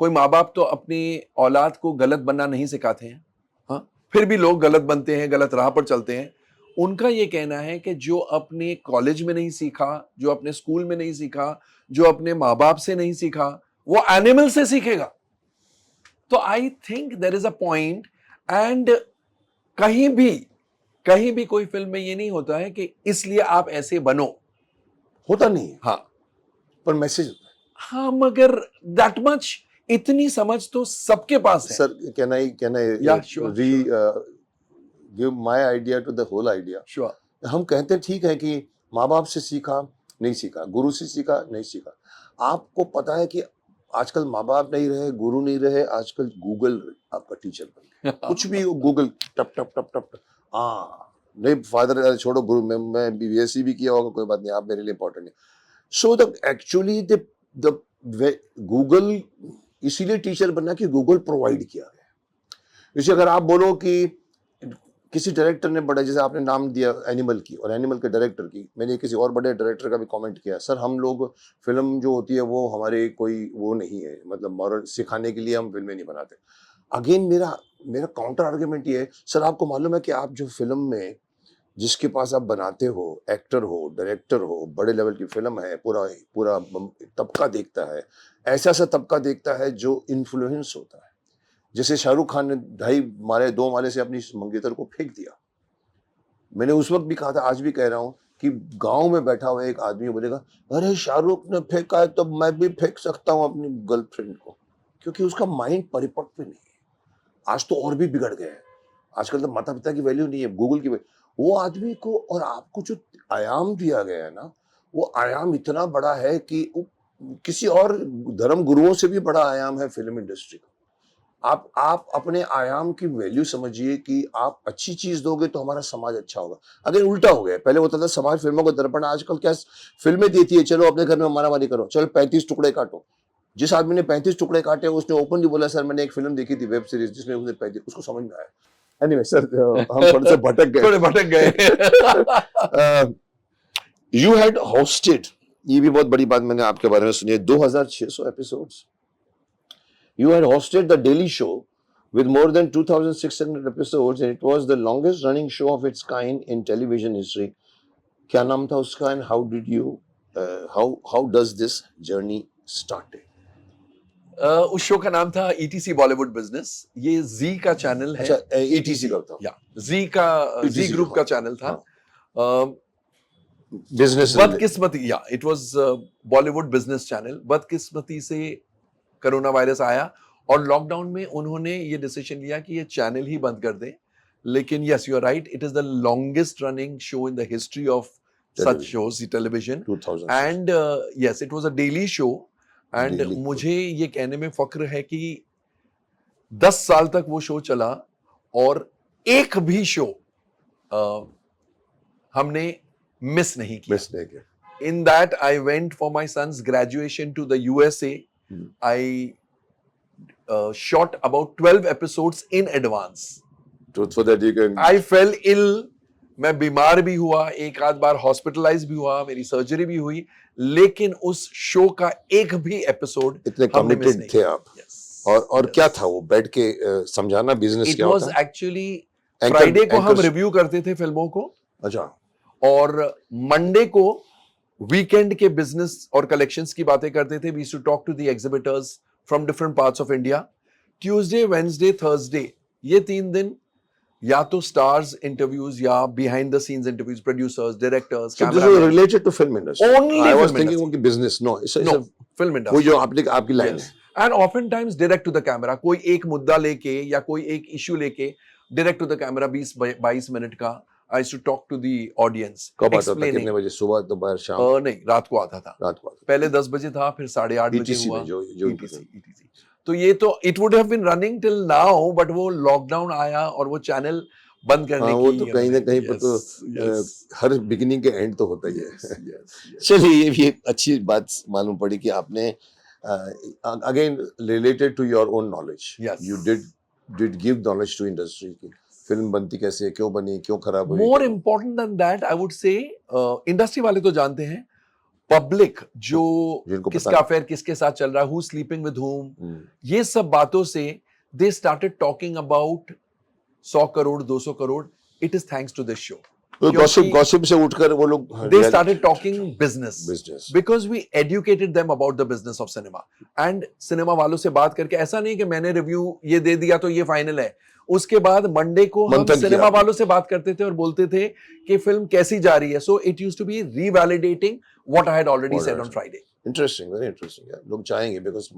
कोई माँ बाप तो अपनी औलाद को गलत बनना नहीं सिखाते हैं, हाँ, फिर भी लोग गलत बनते हैं, गलत राह पर चलते हैं। उनका ये कहना है कि जो अपने कॉलेज में नहीं सीखा, जो अपने स्कूल में नहीं सीखा, जो अपने माँ बाप से नहीं सीखा, वो एनिमल से सीखेगा। तो I think there is a point, and कहीं भी कोई फिल्म में ये नहीं होता है कि इसलिए आप ऐसे बनो, होता नहीं है। हाँ, पर मैसेज होता है। हाँ, मगर दैट मच इतनी समझ तो सबके पास है। Sir can I give my idea to the whole idea? Sure. हम कहते हैं ठीक है कि माँ बाप से सीखा नहीं सीखा, गुरु से सीखा नहीं सीखा। आपको पता है कि आजकल माँ बाप नहीं रहे, गुरु नहीं रहे, आजकल गूगल आपका टीचर बन गया। कुछ भी गूगल टप टप टप टप टप। नहीं फादर छोड़ो, गुरु मैं बीएससी भी किया होगा, कोई बात नहीं, आप मेरे लिए इंपॉर्टेंट है। So the actually the Google इसीलिए टीचर बनना कि गूगल प्रोवाइड किया है। जैसे अगर आप बोलो कि किसी डायरेक्टर ने बड़ा, जैसे आपने नाम दिया एनिमल की और एनिमल के डायरेक्टर की, मैंने किसी और बड़े डायरेक्टर का भी कमेंट किया, सर हम लोग फिल्म जो होती है वो हमारे कोई वो नहीं है, मतलब मॉरल सिखाने के लिए हम फिल्में नहीं बनाते। अगेन मेरा मेरा काउंटर आर्ग्यूमेंट ये है, सर आपको मालूम है कि आप जो फिल्म में जिसके पास आप बनाते हो, एक्टर हो, डायरेक्टर हो, बड़े लेवल की फिल्म है, पूरा पूरा तबका देखता है, ऐसा सा तबका देखता है जो इन्फ्लुएंस होता है। जैसे शाहरुख खान ने 2 माले से अपनी मंगेतर को फेंक दिया। मैंने उस वक्त भी कहा था, आज भी कह रहा हूँ कि गांव में बैठा हुआ एक आदमी बोलेगा, अरे शाहरुख ने फेंका है तो मैं भी फेंक सकता हूँ अपनी गर्लफ्रेंड को, क्योंकि उसका माइंड परिपक्व नहीं है। आज तो और भी बिगड़ गया है। आजकल तो माता पिता की वैल्यू नहीं है, गूगल की वो आदमी को और आपको जो आयाम दिया गया है ना, वो आयाम इतना बड़ा है कि किसी और धर्म गुरुओं से भी बड़ा आयाम है फिल्म इंडस्ट्री का। आप अपने आयाम की वैल्यू समझिए कि आप अच्छी चीज दोगे तो हमारा समाज अच्छा होगा। अगर उल्टा हो गया, पहले होता था समाज फिल्मों का दर्पण, आजकल क्या फिल्में देती है, चलो अपने घर में मारामारी करो, चलो 35 टुकड़े काटो। जिस आदमी ने 35 टुकड़े काटे उसने ओपनली बोला, सर मैंने एक फिल्म देखी थी वेब सीरीज जिसमें उसने 35, उसको समझ में आया। एनीवे सर, हम थोड़े से भटक गए, थोड़े भटक गए। यू हैड होस्टेड, ये भी बहुत बड़ी बात मैंने आपके बारे में सुनी है, 2600 episodes. You had hosted the Daily Show with more than 2,600 episodes, and it was the longest running show of its kind in television history. क्या नाम था उसका, and how did you, how does this journey started? उस show का नाम था ETC Bollywood business. ये जी का चैनल है। अच्छा, ETC का था। या जी ग्रुप का चैनल था। बिजनेस बदकिस्मती, या it was Bollywood business channel. बदकिस्मती से कोरोना वायरस आया और लॉकडाउन में उन्होंने ये डिसीजन लिया कि ये चैनल ही बंद कर दें। लेकिन yes, you are right, it is the longest running show in the history of such shows television. And yes, it was a daily show. And मुझे ये कहने में फख्र है कि 10 साल तक वो शो चला और एक भी शो हमने मिस नहीं किया। In that, I went for my son's graduation to the USA. I shot about 12 episodes in advance. So that you can... I fell ill. मैं बीमार भी हुआ, एक आध बार हॉस्पिटलाइज भी हुआ, मेरी सर्जरी भी हुई, लेकिन उस शो का एक भी एपिसोड इतने कमिटेड थे आप। yes. और क्या था वो, बैठ के समझाना बिजनेस क्या होता है? It was actually फ्राइडे को हम रिव्यू करते थे फिल्मों को। अच्छा। और मंडे को वीकेंड के बिजनेस और कलेक्शंस की बातें करते थे। We used to talk to the exhibitors from different parts of India. Tuesday, Wednesday, Thursday, ये 3 दिन या तो स्टार्स इंटरव्यूज या behind the scenes interviews, producers, directors, cameraman. Related to film industry. Only I was thinking कि business, no, film industry. वो जो आपकी line है। And often times direct to the camera, कोई एक मुद्दा लेके या कोई एक इशू लेके direct to the camera 20-22 minute का। I used to talk to the audience. कब आता था, कितने बजे, सुबह, दोपहर, शाम? नहीं, रात को आता था। पहले 10 बजे था, फिर 8:30 बजे हुआ। ETC। तो ये तो it would have been running till now, but वो लॉकडाउन आया और वो चैनल बंद करने की। वो तो कहीं ना कहीं पर तो हर बिगिनिंग के एंड तो होता ही है। चलिए, ये भी एक अच्छी बात मालूम पड़ी कि आपने again related to your own knowledge, you did give knowledge to industry की फिल्म बनती कैसे, क्यों बनी, क्यों खराब हुई। More important than that, I would say industry वाले तो जानते हैं, पब्लिक जो किसका अफेयर किसके साथ चल रहा है, हु स्लीपिंग विद हुम, ये सब बातों से they started talking about 100 crore 200 crore. It is thanks to this show. Gossip से उठकर वो लोग they started talking business because we educated them about the business of cinema। and cinema वालों से बात करके, ऐसा नहीं कि मैंने रिव्यू ये दे दिया तो ये फाइनल है। उसके बाद मंडे को हम सिनेमा वालों से बात करते थे और बोलते थे कि फिल्म कैसी जा रही है। so it used to be revalidating what I had already said on Friday। Interesting, very interesting यार। लोग चाहेंगे, बिकॉज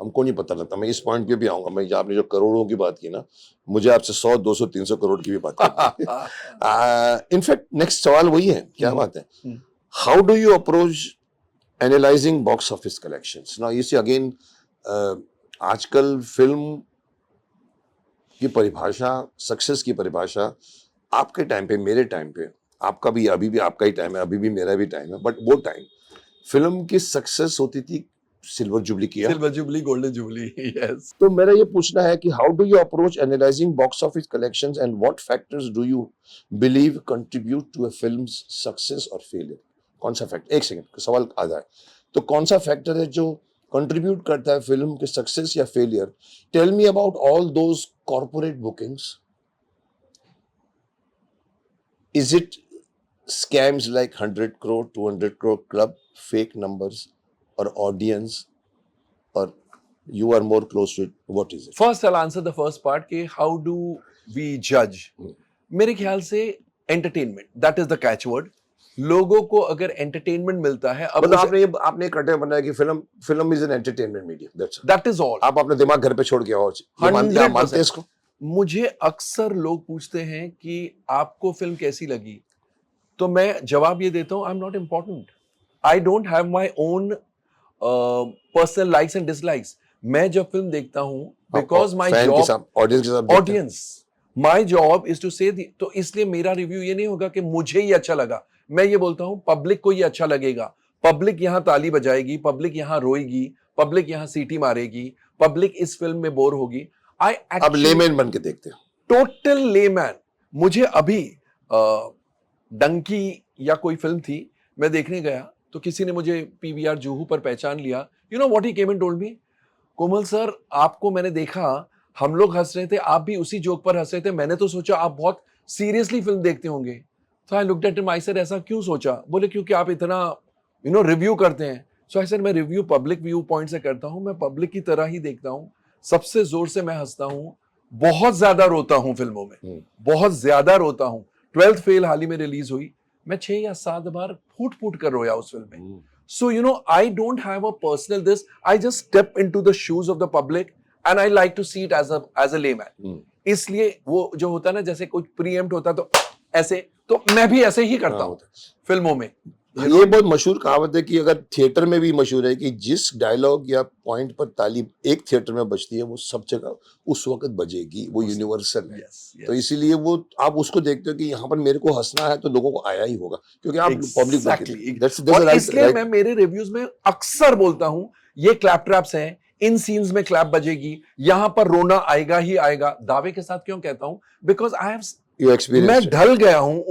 हमको नहीं पता लगता। मैं इस पॉइंट पे भी आऊंगा। मैं आपने जो करोड़ों की बात की ना, मुझे आपसे 100, 200, 300 करोड़ की भी बात करनी। इनफैक्ट नेक्स्ट सवाल वही है, क्या बात है, how do you approach analysing box office collections? Now you see again, आजकल फिल्म की परिभाषा, सक्सेस की परिभाषा, आपके टाइम पे, मेरे टाइम पे, आपका भी, अभी भी आपका ही टाइम है, अभी भी मेरा भी टाइम है, बट वो टाइम फिल्म की सक्सेस होती थी सिल्वर जुबली किया। Silver jubilee, golden jubilee, yes. तो मेरा ये पूछना है कि how do you approach analysing box office collections and what factors do you believe contribute to a film's success और फेलियर? कौन सा फैक्टर, एक सेकंड सवाल आ जाए तो कौन सा फैक्टर है जो कंट्रीब्यूट करता है फिल्म के सक्सेस या failure? Tell me about all those corporate bookings. Is it scams like 100 crore 200 crore club, fake numbers, or audience, or you are more close to it? What is it? First, I'll answer the first part कि how do we judge? मेरे ख्याल से entertainment, that is the catch word. लोगों को अगर entertainment मिलता है, अब मतलब आपने क्राइटेरिया बनाया कि film is an entertainment medium, that's that is all. आप अपने दिमाग घर पे छोड़ के आओ। ये मानते हैं इसको? मुझे अक्सर लोग पूछते हैं कि आपको फिल्म कैसी लगी, तो मैं जवाब ये देता हूं, I am not important, I don't have my own personal likes and dislikes. मैं जब फिल्म देखता हूं, because my job audience, my job is to say, तो इसलिए मेरा रिव्यू ये नहीं होगा कि मुझे ये अच्छा लगा, मैं ये बोलता हूं पब्लिक को ये अच्छा लगेगा, पब्लिक यहां ताली बजाएगी, पब्लिक यहां रोएगी, पब्लिक यहां सीटी मारेगी, पब्लिक इस फिल्म में बोर होगी। अब लेमैन बन के देखते हो, टोटल लेमैन। मुझे अभी डंकी या कोई फिल्म थी, मैं देखने गया तो किसी ने मुझे पीवीआर जुहू पर पहचान लिया। You know what he came and told me, Komal sir आपको मैंने देखा, हम लोग हंस रहे थे, आप भी उसी जोक पर हंस रहे थे, मैंने तो सोचा आप बहुत सीरियसली फिल्म देखते होंगे। तो I looked at him, I said ऐसा क्यों सोचा? बोले क्योंकि आप इतना रिव्यू करते हैं। सो आई सेड मैं रिव्यू पब्लिक व्यू पॉइंट से करता हूं, मैं पब्लिक की तरह ही देखता हूं, सबसे जोर से मैं हंसता हूं, बहुत ज्यादा रोता हूं फिल्मों में, बहुत ज्यादा रोता हूं। 12th फेल हाल ही में रिलीज हुई, मैं 6 या 7 बार फूट फूट कर रोया उस फिल्म में। So I don't have a personal this, I just step into the shoes of the public and I like to see it as a layman. इसलिए वो जो होता है ना, जैसे कुछ प्रीएम्प्ट होता तो ऐसे, तो मैं भी ऐसे ही करता हूं फिल्मों में। ये बहुत मशहूर कहावत है कि अगर थिएटर में भी मशहूर है कि जिस डायलॉग या पॉइंट पर ताली एक थिएटर में बजती है वो सब जगह उस वक्त बजेगी, वो यूनिवर्सल है। तो इसीलिए वो आप उसको देखते हो कि यहाँ पर मेरे को हंसना है तो लोगों को आया ही होगा, क्योंकि आप पब्लिक। और इसलिए मैं मेरे रिव्यूज में अक्सर बोलता हूँ ये क्लैप ट्रैप्स हैं, इन सीन्स में क्लैप बजेगी, यहाँ पर रोना आएगा ही आएगा। दावे के साथ क्यों कहता हूँ? बिकॉज आई हैव, मैं ढल गया हूँ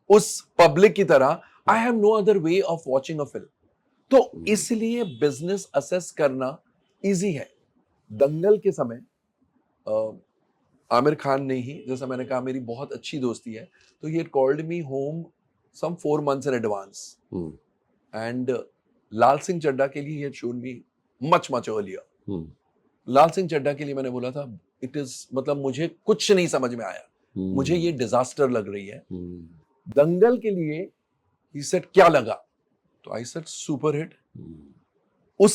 उस पब्लिक की तरह। I have no other way of watching a film. तो इसलिए बिजनेस असेस करना इजी है। दंगल के समय आमिर खान ने ही, जैसा मैंने कहा, मेरी बहुत अच्छी दोस्ती है, तो he had called me home some 4 months in advance. And लाल सिंह चड्ढा के लिए he had shown me much earlier. लाल सिंह चड्ढा के लिए मैंने बोला था, इट इज, मतलब मुझे कुछ नहीं समझ में आया, मुझे ये डिजास्टर लग रही है। दंगल के लिए he said क्या लगा? तो I said सुपर हिट। उस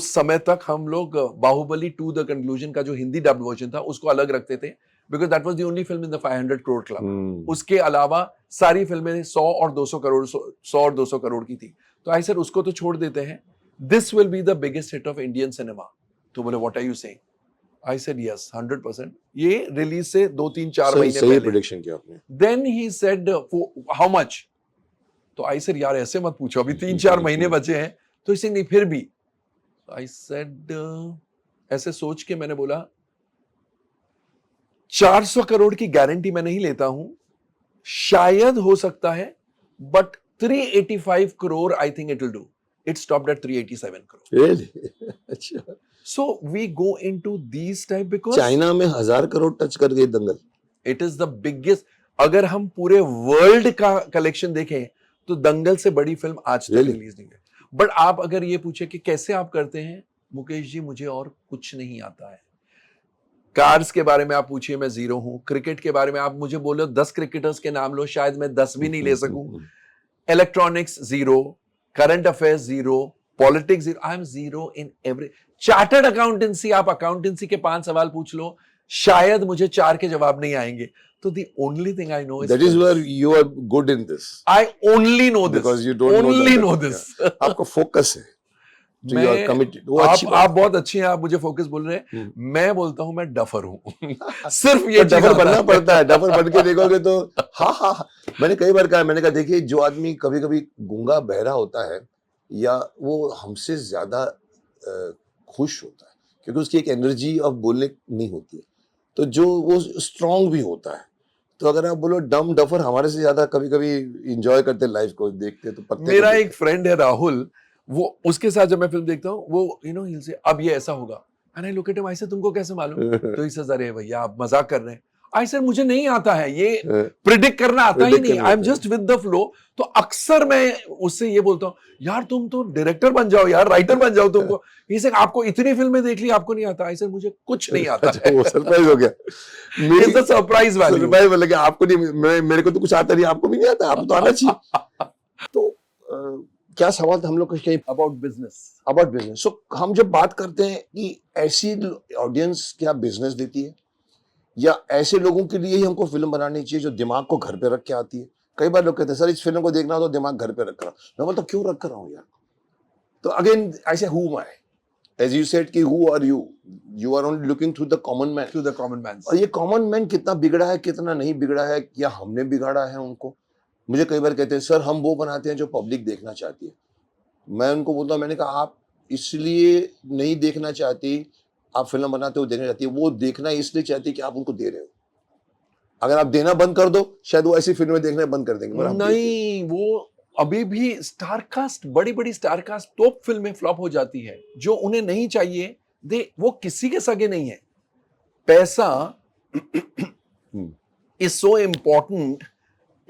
समय तक हम लोग बाहुबली 2 द कंक्लूजन का जो हिंदी डब्ड वर्जन था उसको अलग रखते थे, because that was the only film in the 500 crore club. उसके अलावा सारी फिल्में 100 और 200 करोड़ की थी। तो I said उसको तो छोड़ देते हैं, this will be the biggest hit of Indian cinema. तो बोले what are you saying? I said yes, 100%। ये रिलीज से 2-3-4 महीने पहले प्रेडिक्शन किया आपने। Then he said how much? तो आई सेड यार ऐसे मत पूछो, अभी 3-4 महीने बचे हैं। तो इसे नहीं, फिर भी आई सेड, ऐसे सोच के मैंने बोला 400 करोड़ की गारंटी मैं नहीं लेता हूं, शायद हो सकता है, but 385 crore I think it will do. It stopped at 387 crore. अच्छा। So we go into these type, because China में 1000 करोड़ टच कर गई Dangal. It is the biggest, अगर हम पूरे वर्ल्ड का कलेक्शन देखें तो दंगल से बड़ी फिल्म आज तक रिलीज नहीं हुई। बट आप अगर ये पूछे कि कैसे आप करते हैं, मुकेश जी मुझे और कुछ नहीं आता है। कार्स के बारे में आप पूछिए, मैं जीरो हूं। क्रिकेट के बारे में आप मुझे बोलो 10 क्रिकेटर्स के नाम लो, शायद मैं 10 भी नहीं ले सकूं। Electronics zero, current affairs zero, politics zero, I am zero in every. Chartered accountancy, आप अकाउंटेंसी के 5 सवाल पूछ लो, शायद मुझे 4 के जवाब नहीं आएंगे। So the only thing I know is that is where you are good in this. I only know this because you don't only know this. आपको फोकस है, तो you are committed. वो आप बहुत अच्छी हैं, आप मुझे फोकस बोल रहे हैं। मैं बोलता हूं मैं डफर हूं। सिर्फ ये डफर बनना पड़ता है। डफर बन के देखोगे तो हाँ, मैंने कई बार कहा, मैंने कहा देखिए, जो आदमी कभी कभी गूंगा बहरा होता है या वो हमसे ज्यादा खुश होता है, क्योंकि उसकी एक एनर्जी अब बोलने नहीं होती है, तो जो वो स्ट्रांग भी होता है। तो अगर आप बोलो डम डफर हमारे से ज्यादा कभी कभी इंजॉय करते लाइफ को, देखते तो पत्ते मेरा को एक फ्रेंड है राहुल, वो उसके साथ जब मैं फिल्म देखता हूँ वो he'll say अब ये ऐसा होगा, and I look at him, I say तुमको कैसे मालूम? तो ही सेज अरे भैया आप मजाक कर रहे हैं। आई सर मुझे नहीं आता है ये प्रिडिक्ट करना, आता ही नहीं, आई am just with the flow. तो अक्सर मैं उससे ये बोलता हूँ यार तुम तो डायरेक्टर बन जाओ यार, राइटर बन जाओ तुमको। इसे आपको इतनी फिल्में देख ली, आपको नहीं आता? आई सर मुझे कुछ नहीं आता है। वो सरप्राइज हो गया, it's the surprise value. Surprise बोले कि आपको नहीं, मेरे को तो कुछ आता नहीं, आपको भी नहीं आता, आपको तो आना चाहिए। तो क्या सवाल था हम लोग का? About business. About business. So हम जब बात करते हैं कि ऐसी ऑडियंस क्या बिजनेस देती है, या ऐसे लोगों के लिए ही हमको फिल्म बनानी चाहिए जो दिमाग को घर पे रख के आती है? कई बार लोग कहते हैं सर इस फिल्म को देखना हो तो दिमाग घर पे रख कर, मैं बोलता क्यों रख कर रहा हूँ यार? तो अगेन ऐसे who am I, as you said कि who are you, you are only looking through the common man, to the common man. और ये कॉमन मैन कितना बिगड़ा है कितना नहीं बिगड़ा है, या हमने बिगाड़ा है उनको? मुझे कई बार कहते हैं सर हम वो बनाते हैं जो पब्लिक देखना चाहती है। मैं उनको बोलता हूँ, मैंने कहा आप इसलिए नहीं देखना चाहती, आप फिल्म बनाते हो देखना चाहती है, वो देखना इसलिए चाहती है कि आप उनको दे रहे हो। अगर आप देना बंद कर दो शायद वो ऐसी फिल्में देखना बंद कर देंगे। नहीं, वो अभी भी स्टारकास्ट, बड़ी बड़ी स्टारकास्ट टॉप फिल्में फ्लॉप हो जाती है जो उन्हें नहीं चाहिए। वो किसी के सगे नहीं है। पैसा is so important,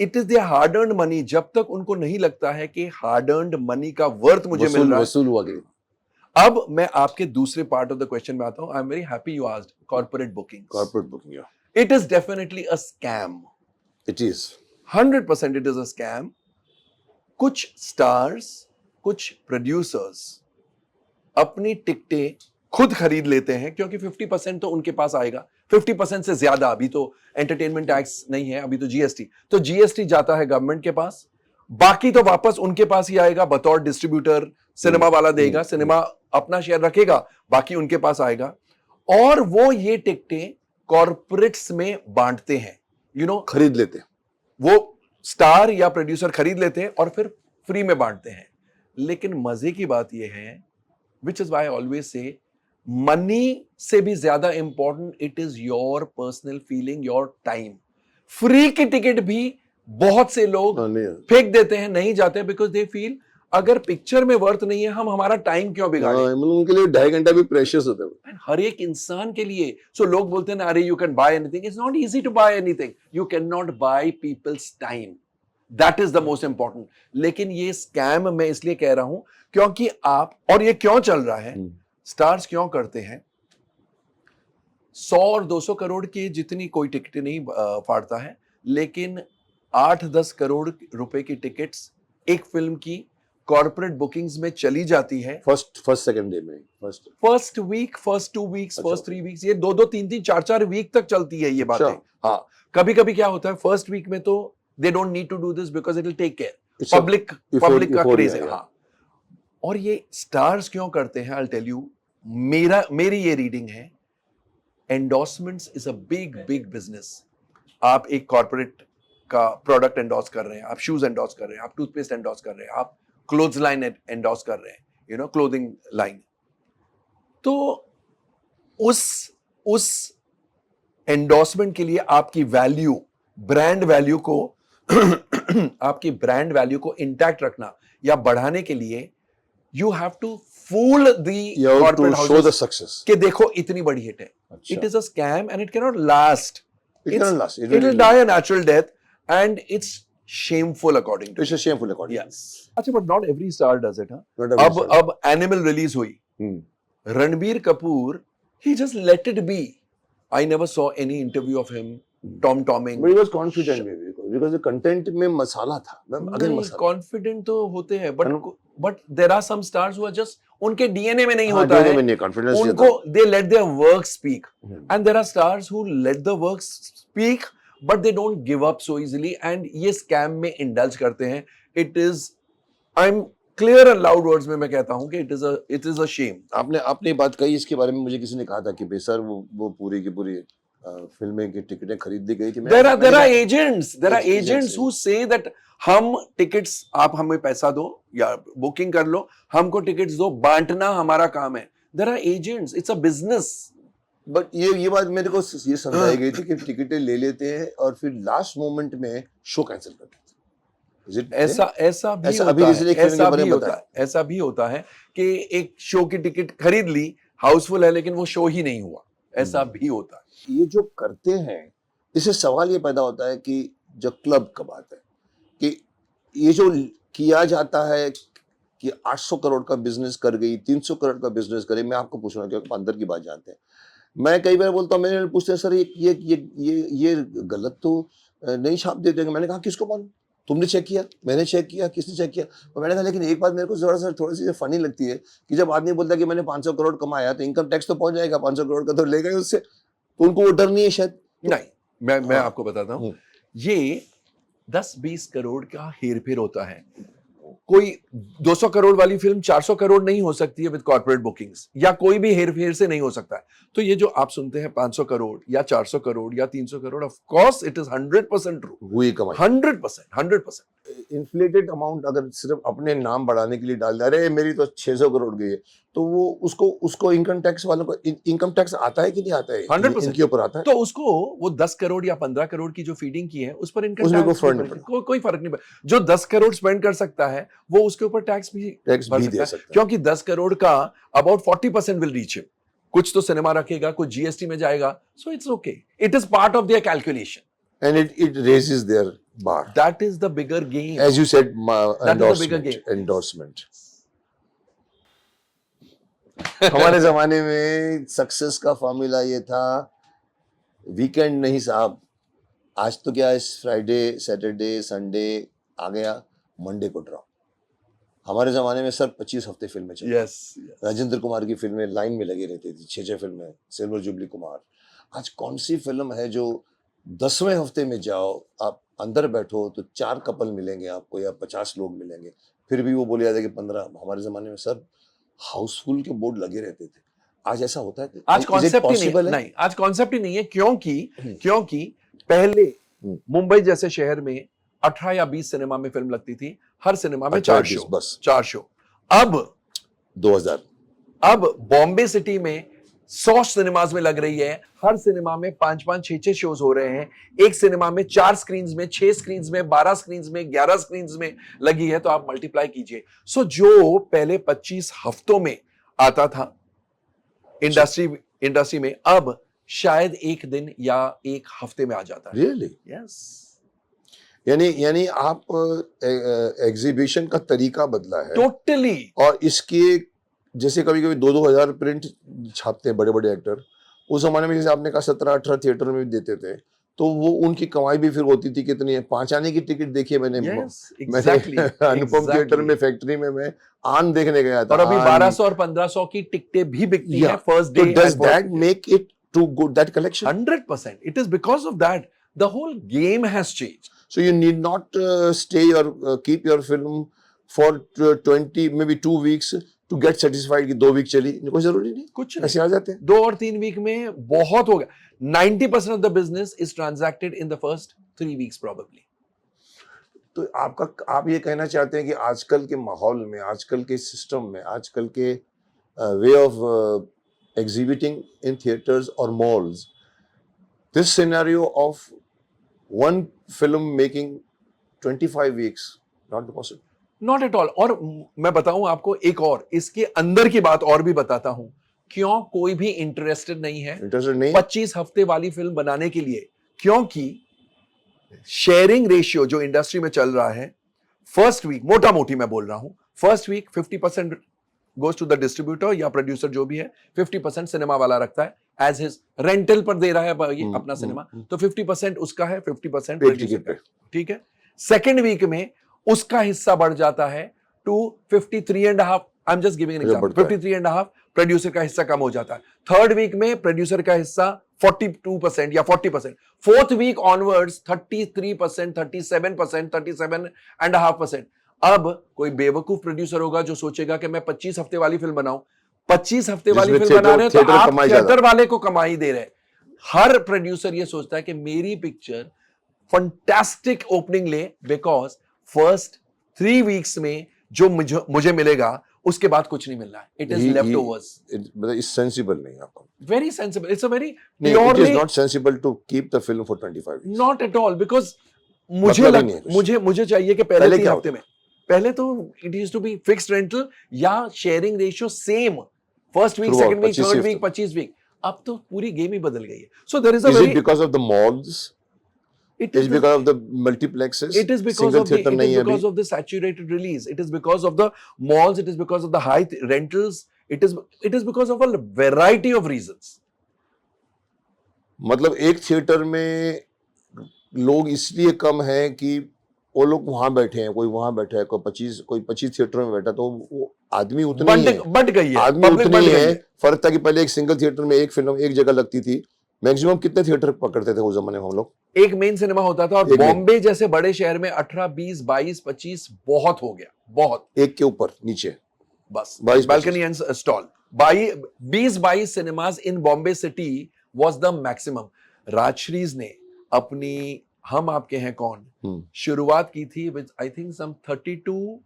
it is there hard earned money. जब तक उनको नहीं लगता है कि हार्ड अर्न्ड मनी का वर्थ मुझे मिल रहा है, वसूल हुआ गया। अब मैं आपके दूसरे पार्ट ऑफ द क्वेश्चन में आता हूं। I am very happy you asked corporate booking. Corporate booking, या it is definitely a scam. It is 100% it is a scam. कुछ स्टार्स, कुछ प्रोड्यूसर्स अपनी टिकटें खुद खरीद लेते हैं, क्योंकि 50% तो उनके पास आएगा, 50% से ज्यादा। अभी तो एंटरटेनमेंट टैक्स नहीं है, अभी तो जीएसटी, तो जीएसटी जाता है गवर्नमेंट के पास, बाकी तो वापस उनके पास ही आएगा बतौर डिस्ट्रीब्यूटर। सिनेमा वाला देगा, सिनेमा अपना शेयर रखेगा, बाकी उनके पास आएगा, और वो ये टिकटें कॉर्पोरेट्स में बांटते हैं। खरीद लेते हैं, वो स्टार या प्रोड्यूसर खरीद लेते हैं और फिर फ्री में बांटते हैं। लेकिन मजे की बात यह है, which is why I always say, money से भी ज्यादा important it is your personal feeling, your time. Free की टिकट भी बहुत से लोग फेंक देते हैं, नहीं जाते, बिकॉज दे फील अगर पिक्चर में वर्थ नहीं है, हम हमारा टाइम क्यों बिगाड़े? उनके लिए 2.5 घंटा भी प्रेशियस होता है हर एक इंसान के लिए। सो लोग बोलते हैं ना, अरे you can buy anything. It's not easy to buy anything. You can not buy people's time, that is the most important. लेकिन ये स्कैम मैं इसलिए कह रहा हूं क्योंकि आप, और ये क्यों चल रहा है, स्टार्स क्यों करते हैं, 100 और 200 करोड़ की जितनी कोई टिकट नहीं फाड़ता है, लेकिन 8-10 करोड़ रुपए की टिकट्स एक फिल्म की कॉर्पोरेट बुकिंग्स में चली जाती है। फर्स्ट सेकंड डे में, first week, first 2 weeks, first 3 weeks, ये 2-2, 3-3, 4-4 वीक तक चलती है ये बातें। हाँ, कभी कभी क्या होता है, फर्स्ट वीक में तो they don't need to do this because it will take care, public का क्रेज है। हाँ, और ये स्टार्स क्यों करते हैं, आई विल टेल यू। मेरी ये रीडिंग है, endorsements is a big business. आप एक कॉर्पोरेट का प्रोडक्ट एंडोर्स कर रहे हैं, आप शूज एंडोर्स कर रहे हैं, आप टूथपेस्ट एंडोर्स कर रहे हैं, आप क्लोथ्स लाइन एंडोर्स कर रहे हैं, क्लोथिंग लाइन। तो उस एंडोर्समेंट के लिए आपकी वैल्यू, ब्रांड वैल्यू को आपकी ब्रांड वैल्यू को इंटैक्ट रखना या बढ़ाने के लिए you have to fool the corporate houses कि देखो इतनी बड़ी हिट है। It is a scam and it can not last. It will die a natural death, and it's shameful according to. It's a shameful according. Yes. अच्छा, but not every star does it, huh? अब Animal release हुई, Ranbir Kapoor, he just let it be. I never saw any interview of him tom-tomming. But he was confident maybe because the content में मसाला था। अगर confident तो होते हैं, but there are some stars who are just, उनके DNA में नहीं होता है, उनको they let their work speak, and there are stars who let the work speak but they don't give up so easily, and ये scam में indulge करते हैं। It is, I'm clear and loud words में मैं कहता हूँ कि it is a shame. आपने बात कही, इसके बारे में मुझे किसी ने कहा था कि बेसर वो पूरी की पूरी फिल्में की टिकटें खरीद दी गई थी। There are agents who say that हम टिकट्स, आप हमें पैसा दो या बुकिंग कर लो, हमको टिकट्स दो, बांटना हमारा काम है. There are agents, it's a business. But ये बात मेरे को ये समझाई गई थी कि टिकटें ले लेते हैं और फिर लास्ट मोमेंट में शो कैंसिल कर देते हैं. Is it ऐसा there? ऐसा भी ऐसा होता अभी है, recently एक film के ऐसा बारे भी में होता है, ऐसा भी होता है कि एक शो की टिकट खरीद ली, हाउसफुल है, लेकिन वो शो ही नहीं हुआ. ऐसा भी होता है. ये जो करते हैं, इससे सवाल ये पैदा होता है कि जो क्लब का बात है कि ये जो किया जाता है कि 800 करोड़ का बिजनेस कर गई, 300 करोड़ का बिजनेस करे. मैं आपको पूछ रहा हूँ क्योंकि अंदर की बात जानते हैं. मैं कई बार बोलता हूँ, मैंने पूछते हैं सर ये गलत तो नहीं छाप देते हैं. मैंने कहा किसको मालूम, तुमने चेक किया, मैंने चेक किया, किसने चेक किया. और मैंने कहा लेकिन एक बात मेरे को थोड़ी सी फनी लगती है कि जब आदमी बोलता है कि मैंने 500 करोड़ कमाया तो इनकम टैक्स तो पहुंच जाएगा, 500 करोड़ का तो लेगा ही उससे, तो उनको वो डर नहीं है शायद. नहीं, मैं आपको बताता हूँ, ये 10-20 करोड़ का हेर फेर होता है. कोई 200 करोड़ वाली फिल्म 400 करोड़ नहीं हो सकती है विद कॉर्पोरेट बुकिंग्स, या कोई भी हेर फेर से नहीं हो सकता है. तो ये जो आप सुनते हैं 500 करोड़ या 400 करोड़ या 300 crore, of course it is 100% true. हुई कमाई 100%. इन्फ्लेटेड अमाउंट अगर सिर्फ अपने नाम बढ़ाने के लिए डाल दे, अरे मेरी तो 600 करोड़ गई है, तो वो उसको इनकम टैक्स वालों को इनकम टैक्स आता है कि नहीं आता है? 100% इनके ऊपर आता है. तो उसको वो 10 करोड़ या 15 करोड़ की जो फीडिंग की है उस पर इनकम उसमें टैक्स कोई फर्क नहीं पड़ता. जो 10 करोड़ स्पेंड कर सकता है वो उसके ऊपर टैक्स भी दे सकता है, सकता है. क्योंकि 10 करोड़ का अबाउट 40% विल रीच हिम. कुछ तो सिनेमा रखेगा, कुछ जीएसटी में जाएगा. So it's okay, it is part of their calculation. And it raises their bar. That is the bigger game. As you said, That is the bigger game. endorsement. हमारे जमाने में success का formula ये था, weekend नहीं साहब, आज तो क्या है, फ्राइडे सैटरडे संडे आ गया, मंडे को ड्रॉप. हमारे जमाने में सर 25 हफ्ते फिल्में चली. Yes. राजेंद्र कुमार की फिल्में लाइन में लगी रहती थी, 6 फिल्में, सिल्वर जुबली कुमार. आज कौन सी फिल्म है जो 10वें हफ्ते में जाओ, आप अंदर बैठो तो 4 कपल मिलेंगे आपको या 50 लोग मिलेंगे, फिर भी वो बोले जाते कि 15. हमारे जमाने में सर हाउसफुल के बोर्ड लगे रहते थे. आज ऐसा होता है? आज कॉन्सेप्ट ही नहीं, आज कॉन्सेप्ट ही नहीं है, क्योंकि पहले मुंबई जैसे शहर में 18 या 20 सिनेमा में फिल्म लगती थी, हर सिनेमा में 4 शो, बस 4 शो. अब 2000 अब बॉम्बे सिटी में 100 सिनेमाज में लग रही है, हर सिनेमा में 5-5, 6-6 शोज हो रहे हैं. एक सिनेमा में 4 स्क्रीन्स में, 6 स्क्रीन्स में, 12 स्क्रीन्स में, 11 स्क्रीन्स में लगी है, तो आप मल्टीप्लाई कीजिए. सो जो पहले 25 हफ्तों में आता था इंडस्ट्री में, अब शायद एक दिन या एक हफ्ते में आ जाता है. रियली? यस. यानी आप एग्जीबिशन का तरीका बदला है टोटली. और इसके जैसे कभी कभी 2-2 हजार प्रिंट छापते हैं बड़े बड़े एक्टर, उस जमाने में जैसे आपने कहा 17-18 थिएटर में भी देते थे, तो वो उनकी कमाई भी फिर होती थी कितनी है. 5 आने की टिकट देखिए मैंने. अनुपम थिएटर में फैक्ट्री में मैं आन देखने गया था, और अभी 1200 और 1500 की टिकटें भी बिकती हैं first day. Does that make it too good, that collection? 100%. It is because of that the whole game has changed. So you need not stay or keep your film for 20 maybe 2 weeks to get satisfied कि 2 week चली. कोई जरूरी नहीं, कुछ ऐसे आ जाते हैं. 2 और 3 वीक में बहुत हो गया. 90% of the business is transacted in the first 3 weeks probably. तो आप ये कहना चाहते हैं कि आजकल के माहौल में, आजकल के सिस्टम में, आजकल के way of exhibiting in theatres और malls, this scenario of one film making 25 weeks not possible? Not at all. और मैं बताऊं आपको एक और इसके अंदर की बात और भी बताता हूं, क्यों कोई भी इंटरेस्टेड नहीं है 25 हफ्ते वाली फिल्म बनाने के लिए, क्योंकि शेयरिंग रेशियो जो इंडस्ट्री में चल रहा है, फर्स्ट वीक, मोटा मोटी मैं बोल रहा हूं, first week 50% goes to the distributor या प्रोड्यूसर जो भी है, 50% सिनेमा वाला रखता है एज हिज रेंटल पर दे रहा है ये अपना सिनेमा, तो 50% उसका है, 50% प्रोड्यूसर का. ठीक है. सेकेंड वीक में उसका हिस्सा बढ़ जाता है to 53.5. I am just giving an example. 53.5. Producer का हिस्सा कम हो जाता है. थर्ड वीक में प्रोड्यूसर का हिस्सा 42% या 40%. Fourth week onwards 33%, 37%, 37.5%. अब कोई बेवकूफ प्रोड्यूसर होगा जो सोचेगा कि मैं 25 हफ्ते वाली फिल्म बनाऊं. 25 हफ्ते वाली फिल्म बना रहे हैं तो आप थिएटर वाले को कमाई दे रहे हैं. हर प्रोड्यूसर ये सोचता है कि मेरी पिक्चर फंटास्टिक ओपनिंग ले, बिकॉज फर्स्ट 3 वीक्स में जो मुझे मिलेगा उसके बाद कुछ नहीं मिलना है. It is leftovers. मतलब इस सेंसिबल नहीं आपको. Very sensible. It's a very नहीं, it purely is not sensible to keep the film for 25 weeks. not at all because मतलब ही नहीं है कुछ. मुझे चाहिए कि पहले पहले 3 क्या हफ्ते में पहले तो it used to be fixed rental या sharing ratio same first week, Throughout, second week, 25 third week, 25 week. अब तो पूरी गेम ही बदल गई है. So there is a Is very it because of the malls? it Is is it because of the multiplexes? It is because Single of the theater it नहीं is है because अभी. of the saturated release. It is because of the malls. It is because of the high rentals. It is because of a variety of reasons. मतलब एक theatre में लोग इसलिए कम है कि वो लोग वहां बैठे हैं, कोई वहां बैठा है, कोई 25 थिएटर में बैठा, तो वो आदमी उतने ही हैं. बढ़ गई है. आदमी Public उतने बढ़ ही गई है. है. फर्क था कि पहले एक सिंगल थिएटर में एक फिल्म एक जगह लगती थी. मैक्सिमम कितने थिएटर पकड़ते थे उस जमाने में हम लोग? एक मेन सिनेमा होता था और एक बॉम्बे जैसे बड़े शहर में 18, 20, 22, 25 बहुत हो गया. बहुत. एक के ऊपर नीचे बस 22, balcony and stall. 20-22 cinemas in Bombay city was the maximum. राजश्रीज ने अपनी हम आपके हैं कौन शुरुआत की थी with I think some 32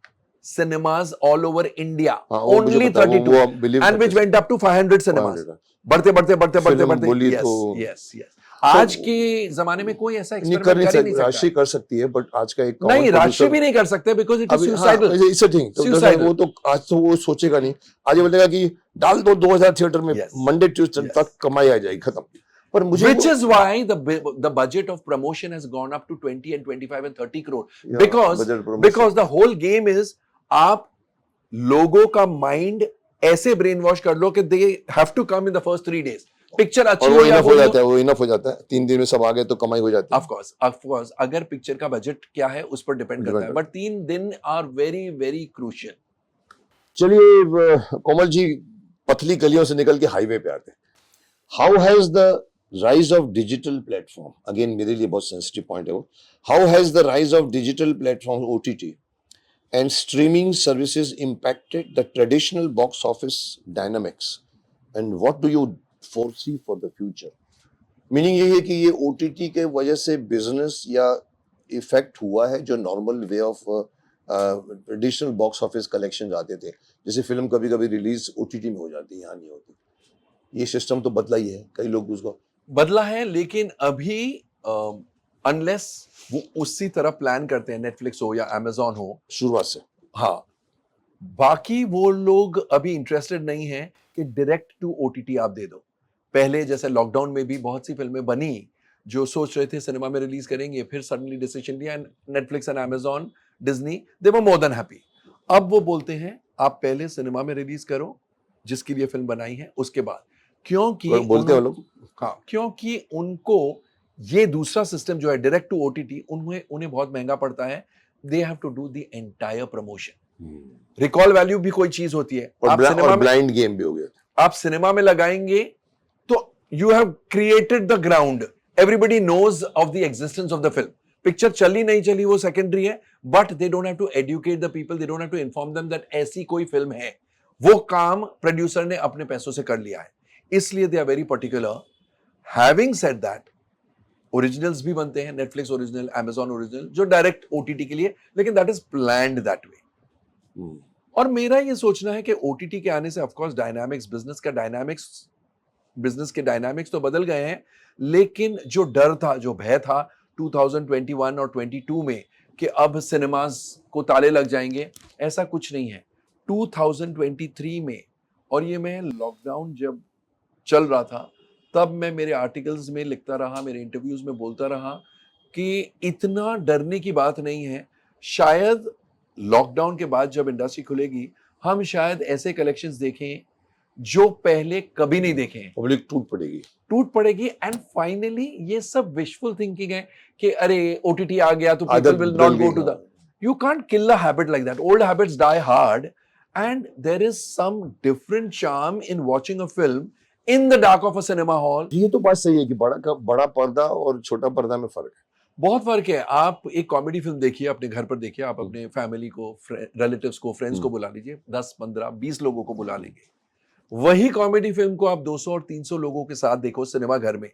cinemas all over India. Only 32 and which went up to 500 cinemas. बढ़ते yes. आज के जमाने में कोई ऐसा एक्सपेरिमेंट कर ही नहीं सकता. राशि कर सकती है बट आज का एक नहीं राशि भी नहीं कर सकते because it is suicidal. It's a thing. वो तो आज तो वो सोचेगा नहीं. आज ये बोलेगा कि डाल दो 2000 थिएटर में मंडे ट्यूसडे तक कमाई आ जाएगी, खत्म. पर मुझे which is why the budget of promotion has gone up to 20 and 25 and 30 crore because the whole game is आप लोगों का माइंड ऐसे ब्रेन वॉश कर लो कि they have to come in the first 3 days. Picture अच्छी हो जाता है, वो इनफ हो जाता है. 3 दिन में सब आ गए तो कमाई हो जाती है. ऑफ कोर्स अगर पिक्चर का बजट क्या है उस पर डिपेंड करता है, बट 3 दिन आर वेरी वेरी क्रूशियल. चलिए कोमल जी, पतली गलियों से निकल के हाईवे पे आते हैं. How has the rise of digital platform, again मेरे लिए बहुत सेंसिटिव पॉइंट है वो, how has the rise of digital platform OTT and streaming services impacted the traditional box office dynamics, and what do you foresee for the future? Meaning ये है कि ये OTT के वजह से बिजनेस या इफेक्ट हुआ है जो normal way of traditional box office collection आते थे, जैसे फिल्म कभी कभी रिलीज OTT में हो जाती है, यहाँ नहीं होती. ये सिस्टम तो बदला ही है, कई लोग उसको बदला है, लेकिन अभी अनलेस वो उसी तरह प्लान करते हैं, नेटफ्लिक्स हो या अमेजॉन हो शुरुआत से. हाँ, बाकी वो लोग अभी इंटरेस्टेड नहीं है कि डायरेक्ट टू OTT आप दे दो. पहले जैसे लॉकडाउन में भी बहुत सी फिल्में बनी जो सोच रहे थे सिनेमा में रिलीज करेंगे, फिर सडनली डिसीजन लिया and Netflix and Amazon Disney they were more than happy. अब वो बोलते हैं आप पहले सिनेमा में रिलीज करो जिसके लिए फिल्म बनाई है, उसके बाद क्योंकि बोलते हैं लोग. हाँ, क्योंकि उनको ये दूसरा सिस्टम जो है डायरेक्ट टू OTT उन्हें बहुत महंगा पड़ता है. They have to do the entire promotion. Recall value भी कोई चीज होती है. आप सिनेमा ब्लाइंड गेम भी हो गया. आप सिनेमा में लगाएंगे तो you have created the ground, everybody knows of the existence of the film. Picture चली नहीं चली वो सेकेंडरी है, but they don't have to educate the people, they don't have to inform them that ऐसी कोई फिल्म है. वो काम प्रोड्यूसर ने अपने पैसों से कर लिया है, इसलिए they are very particular. Having said that, originals भी बनते हैं, नेटफ्लिक्स ओरिजिनल, अमेजॉन ओरिजिनल, जो डायरेक्ट OTT के लिए, लेकिन that is planned that way. और मेरा ये सोचना है कि OTT के आने से ऑफ कोर्स बिजनेस के डायनामिक्स तो बदल गए हैं, लेकिन जो डर था, जो भय था 2021 और 22 में कि अब सिनेमास को ताले लग जाएंगे, ऐसा कुछ नहीं है. 2023 में, और ये मैं लॉकडाउन जब चल रहा था तब मैं मेरे आर्टिकल्स में लिखता रहा, मेरे इंटरव्यूज में बोलता रहा कि इतना डरने की बात नहीं है. शायद लॉकडाउन के बाद जब इंडस्ट्री खुलेगी, हम शायद ऐसे कलेक्शंस देखें जो पहले कभी नहीं देखे हैं. पब्लिक टूट पड़ेगी. एंड फाइनली ये सब विशफुल थिंकिंग है कि अरे OTT आ गया तो people will not go to the. You can't kill a habit like that. Old habits die hard and there is some different charm in watching a film in the dark of a cinema hall. ये तो बात सही है कि बड़ा पर्दा और छोटा पर्दा में फर्क है. बहुत फर्क है. आप एक कॉमेडी फिल्म देखिए, अपने घर पर देखिए, आप अपने फैमिली को, रिलेटिव्स को, फ्रेंड्स को बुला लीजिए, 10, 15, 20 लोगों को बुला लेंगे. वही कॉमेडी फिल्म को आप 200 और 300 लोगों के साथ देखो सिनेमा घर में,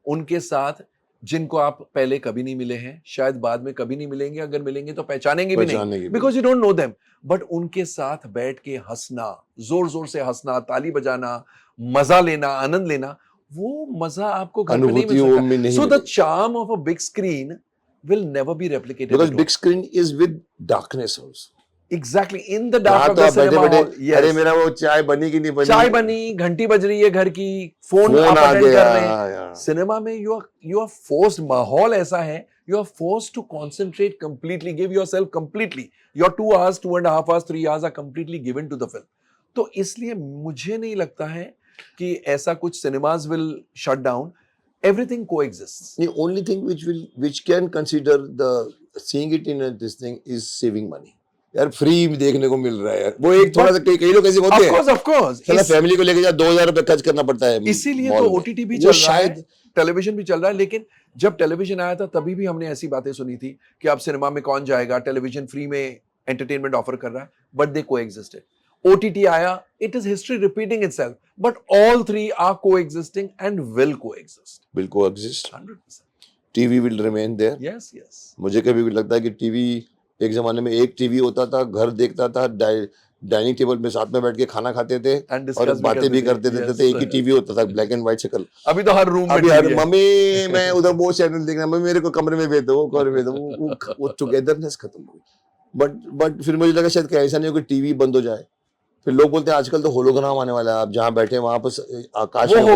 उनके साथ जिनको आप पहले कभी नहीं मिले हैं, शायद बाद में कभी नहीं मिलेंगे, अगर मिलेंगे तो पहचानेंगे भी नहीं, पहचानेंगे भी because you don't know them, but उनके साथ बैठ के हंसना, जोर जोर से हंसना, ताली बजाना, मजा लेना, आनंद लेना, वो मजा आपको घर पे नहीं अनुभूति वो में मिल नहीं सकता. सो द मिलेगी। charm of a big screen will never be replicated Because at big home. screen is with darkness also. Exactly, in the dark यहाँ of तो the आप बैठे cinema बैठे, hall. अरे Yes. मेरा वो चाय बनी कि नहीं बनी, चाय बनी, घंटी बज रही है घर की, फोन फोन आप आ अटेंड गया कर रहे हैं. यार। सिनेमा में you are forced, माहौल ऐसा है, you are forced to concentrate completely, give yourself completely. Your 2 hours, 2.5 hours, 3 hours are completely given to the film. तो इसलिए मुझे नहीं लगता है कि ऐसा कुछ cinemas will shut down. Everything coexists. The only thing which can consider the seeing it in this thing is saving money. यार फ्री देखने को मिल रहा है यार, वो एक थोड़ा सा कई लोग ऐसे होते हैं, Of course. चला फैमिली को लेके जा 2000 रुपए खर्च करना पड़ता है, इसीलिए मॉल तो में। ओटीटी भी वो चल रहा है, शायद टेलीविजन भी चल रहा है. लेकिन जब टेलीविजन आया था तभी भी हमने ऐसी बातें सुनी थी कि अब सिनेमा में कौन जाएगा, टेलीविजन फ्री में एंटरटेनमेंट ऑफर कर रहा है, बट दे कोएग्जिस्टेड. ओटीटी आया, it is history repeating itself, but all three are coexisting and will coexist. will coexist. 100%. TV will remain there. Yes, yes. मुझे कभी भी लगता है कि टीवी, एक जमाने में एक टीवी होता था, घर देखता था, डाइनिंग टेबल में साथ में बैठ के खाना खाते थे And और discuss भी बातें भी करते करते थे. रहते थे. Yes. एक ही टीवी होता था, ब्लैक एंड व्हाइट शक्ल. अभी तो हर रूम में अभी हर TV है. मम्मी मैं उधर वो चैनल देखना, मम्मी मेरे को कमरे में भेज दो, वो कमरे में भेज दो, वो टुगेदरनेस खत्म हो गई. बट फिर मुझे लगा शायद कि ऐसा नहीं हो कि टीवी बंद हो जाए. फिर लोग बोलते हैं आजकल तो होलोग्राम आने वाला है, आप जहाँ बैठे वहां पर आकाश में वो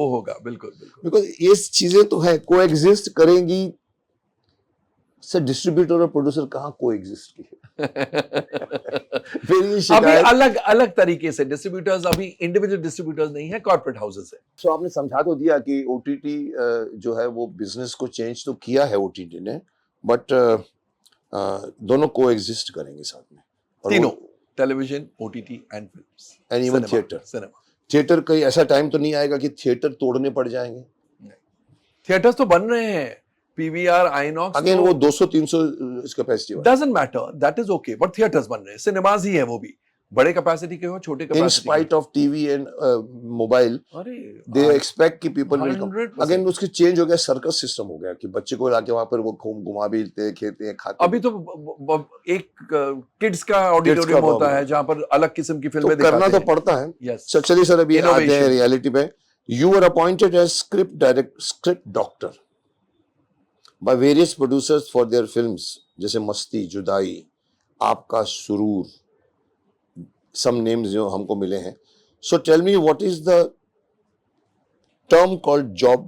होगा बिल्कुल बिल्कुल. बिकॉज ये चीजें तो है, कोएग्जिस्ट करेंगी. सर डिस्ट्रीब्यूटर और प्रोड्यूसर कहाँ कोएग्जिस्ट की है? फिर ये अभी शिकायत. अलग अलग तरीके से डिस्ट्रीब्यूटर्स, अभी इंडिविजुअल डिस्ट्रीब्यूटर्स नहीं है, कॉर्पोरेट हाउसेस है. सो आपने समझा तो दिया कि ओटीटी जो है वो बिजनेस को चेंज तो किया है ओटीटी ने, बट दोनों कोएग्जिस्ट करेंगे साथ में. और तीनों, television, OTT and films and even theatre. Cinema. Theatre कहीं ऐसा टाइम तो नहीं आएगा कि थिएटर तोड़ने पड़ जाएंगे. थिएटर्स तो बन रहे हैं, पीवीआर, आइनॉक्स. अगेन वो 200-300 कैपेसिटी वाला. Doesn't matter, that is okay, but theatres बन रहे हैं, सिनेमाज ही है वो भी, बड़े कैपेसिटी के हो, छोटे in capacity. Spite of TV and mobile अरे दे एक्सपेक्ट कि पीपल विल कम. 100%. अगेन उसके चेंज हो गया, सर्कस सिस्टम हो गया कि बच्चे को लाके वहां पर वो घुमा भी लेते हैं, खेलते हैं, खाते अभी तो एक किड्स का ऑडिटोरियम होता है जहां पर अलग किस्म की हैं. तो फिल्में करना दिखाते तो हैं. पड़ता है. यस. सर चलिए सर अभी आते हैं Innovation. रियलिटी पे. You are appointed as script doctor by various producers for their films, जैसे मस्ती, जुदाई, आपका सुरूर, some names जो हमको मिले हैं. So tell me what is the term called job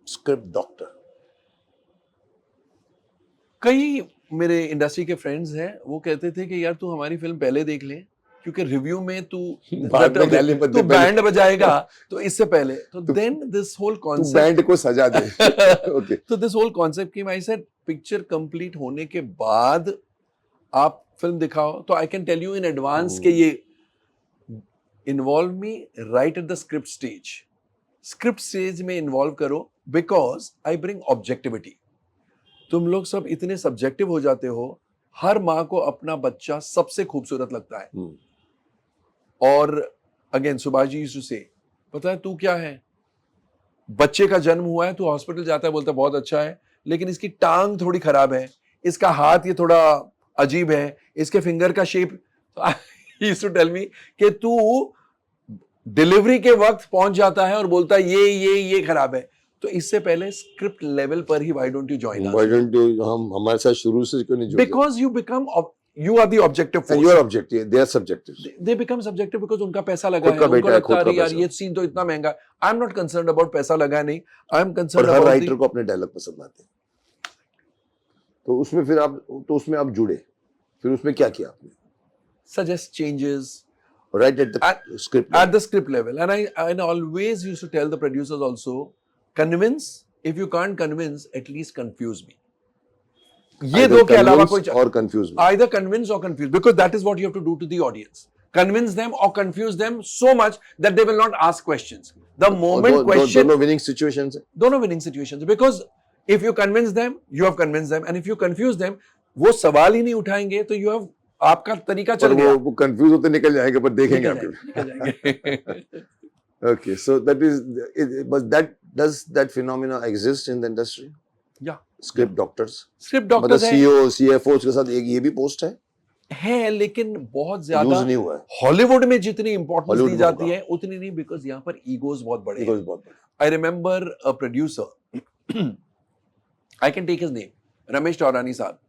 script doctor? कई मेरे इंडस्ट्री के फ्रेंड्स हैं, वो कहते थे कि यार तू हमारी फिल्म पहले देख ले, क्योंकि रिव्यू में तू बाद में गाली मत दे, तू बैंड बजाएगा तो इससे पहले, तो देन दिस होल तू कॉन्सेप्ट, बैंड को सजा दे. Okay. तो दिस होल कॉन्सेप्ट की आई सेड पिक्चर कंप्लीट होने के बाद आप फिल्म दिखाओ, तो I can tell you in advance के ये involve me right at the script stage. Script stage में इन्वॉल्व करो, बिकॉज आई ब्रिंग ऑब्जेक्टिविटी. तुम लोग सब इतने सब्जेक्टिव हो जाते हो, हर माँ को अपना बच्चा सबसे खूबसूरत लगता है. और अगेन Subhash ji used to say, पता है तू क्या है, बच्चे का जन्म हुआ है, तू हॉस्पिटल जाता है, बोलता है बहुत अच्छा है, लेकिन इसकी टांग थोड़ी खराब है, इसका हाथ ये थोड़ा अजीब है, इसके फिंगर का shape. He used to tell me कि तू डिलीवरी के वक्त पहुंच जाता है और बोलता है ये खराब है. तो इससे पहले स्क्रिप्ट लेवल पर ही why don't you join us? Why don't you हम हमारे साथ शुरू से क्यों नहीं जुड़े? Because you are the objective force. And you are objective, they are subjective. They become subjective because उनका पैसा लगा खुद है, का उनको बेटा है, लगता खुद है का अरे यार पैसा. ये सीन तो इतना महंगा है. आई एम नॉट कंसर्न्ड अबाउट पैसा लगा है, नहीं, आई एम पर कंसर्न्ड हर अबाउट राइटर को अपने डायलॉग पसंद आते हैं. तो उसमें फिर आप, तो उसमें आप जुड़े, फिर उसमें क्या किया आपने? suggest changes Right at the script at the script level, and I always used to tell the producers also, convince, if you can't convince, at least confuse me. ये Either दो के अलावा कोई convince or confuse me. either convince or confuse, because that is what you have to do to the audience. Convince them or confuse them so much that they will not ask questions. The moment question, दोनों winning situations हैं. दोनों winning situations, because if you convince them, you have convinced them, and if you confuse them, वो सवाल ही नहीं उठाएंगे, तो you have, आपका तरीका चल गया. वो कंफ्यूज होते निकल जाएंगे, पर देखेंगे निकल आपके. जाएंगे. Okay, so that is, but Does that phenomena exist in the industry? Yeah. Script doctors. Script मतलब डॉक्टर्स CEO, CFOs के साथ एक ये भी पोस्ट है लेकिन बहुत यूज ज्यादा नहीं हुआ है. हॉलीवुड में जितनी इंपॉर्टेंस हॉलीवुड दी में जाती होगा. है उतनी नहीं, बिकॉज यहाँ पर ईगोज बहुत बड़े Egos हैं. बहुत बड़े. I remember a producer, I can take his name, Ramesh Taurani sahab.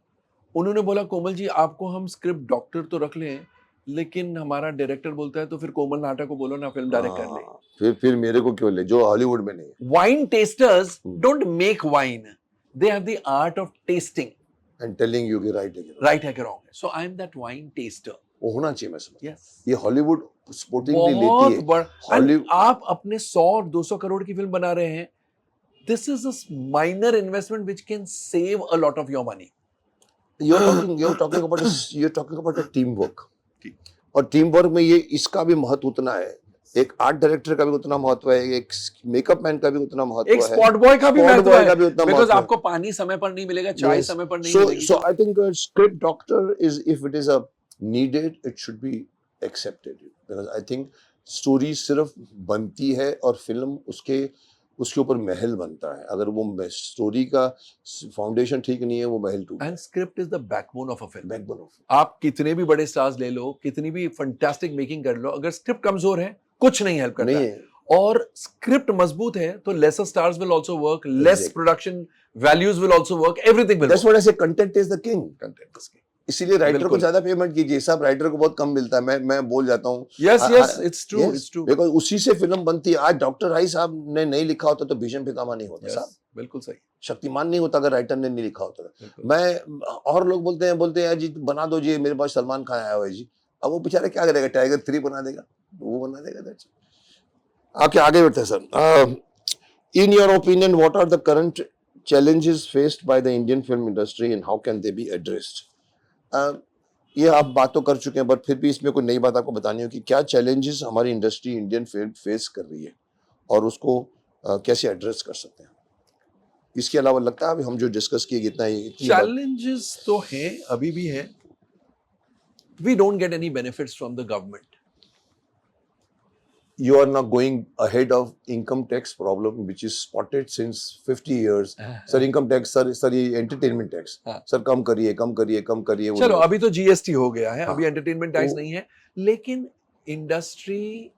उन्होंने बोला कोमल जी आपको हम स्क्रिप्ट डॉक्टर तो रख लें, लेकिन हमारा डायरेक्टर बोलता है तो फिर कोमल नाटा को बोलो ना फिल्म डायरेक्ट कर ले. फिर मेरे को क्यों ले, जो हॉलीवुड में नहीं है. Wine tasters don't make wine, they have the art of tasting. And telling you कि राइट है. राइट है कि रॉन्ग है. So I am that wine taster. वो होना चाहिए, मैं समझ. यस. ये हॉलीवुड स्पोर्टिंगली लेती बहुत है. बड़ा. हॉलीवुड आप अपने 100-200 करोड़ की फिल्म बना रहे हैं. This is a minor investment which can save a lot of your money. you're talking about a teamwork. और टीम वर्क में ये इसका भी महत्व उतना है. एक आर्ट डायरेक्टर का भी उतना महत्व है, एक मेकअप मैन का भी उतना महत्व है, एक स्पॉट बॉय का भी Spot महत्व boy है, का भी उतना बिकॉज महत्व है. आपको पानी समय पर नहीं मिलेगा, चाय Yes. समय पर नहीं So मिलेगी. so I think a script doctor is, if it is a needed, it should be accepted, because I think story सिर्फ बनती है और फिल्म उसके ऊपर महल बनता है. अगर वो स्टोरी का फाउंडेशन ठीक नहीं है, वो महल टूट. And script is the backbone of a film. Backbone of. आप कितने भी बड़े स्टार्स ले लो, कितनी भी फंटास्टिक मेकिंग कर लो, अगर स्क्रिप्ट कमजोर है कुछ नहीं हेल्प करता नहीं है. है. और स्क्रिप्ट मजबूत है तो lesser stars will also work, less Exactly. Production values will also work, everything will That's what I say, content is the king. Content इसके. इसीलिए राइटर को बिल्कुल. ज्यादा पेमेंट कीजिए. सब राइटर को बहुत कम मिलता है. मैं बोल जाता हूँ. Yes yes, it's true, Yes, it's true. Because उसी से फिल्म बनती है. आज डॉक्टर राय साहब ने नहीं लिखा होता तो भीष्म पितामह नहीं होता साहब. बिल्कुल सही. शक्तिमान नहीं होता अगर राइटर ने नहीं लिखा होता. बिल्कुल. मैं और लोग बोलते हैं यार जी बना दो जी, मेरे पास सलमान खान आया हुआ है जी. अब वो बेचारा क्या करेगा, टाइगर 3 बना देगा, वो बना देगा. दैट्स आपके आगे बढ़ते हैं sir. In your opinion what are the current challenges faced by the Indian film industry and how can they be addressed? ये आप बात तो कर चुके हैं, बट फिर भी इसमें कोई नई बात आपको बतानी हो कि क्या चैलेंजेस हमारी इंडस्ट्री इंडियन फिल्म फेस कर रही है और उसको कैसे एड्रेस कर सकते हैं. इसके अलावा लगता है अभी हम जो डिस्कस किए इतना ही. चैलेंजेस तो हैं, अभी भी हैं. We don't get any benefits from the government. You are not going ahead of income tax problem which is spotted since 50 years. Sir, income tax, sir ये entertainment tax. Sir कम करिए. चलो अभी तो GST हो गया है, हाँ. अभी एंटरटेनमेंट टैक्स नहीं है, लेकिन industry,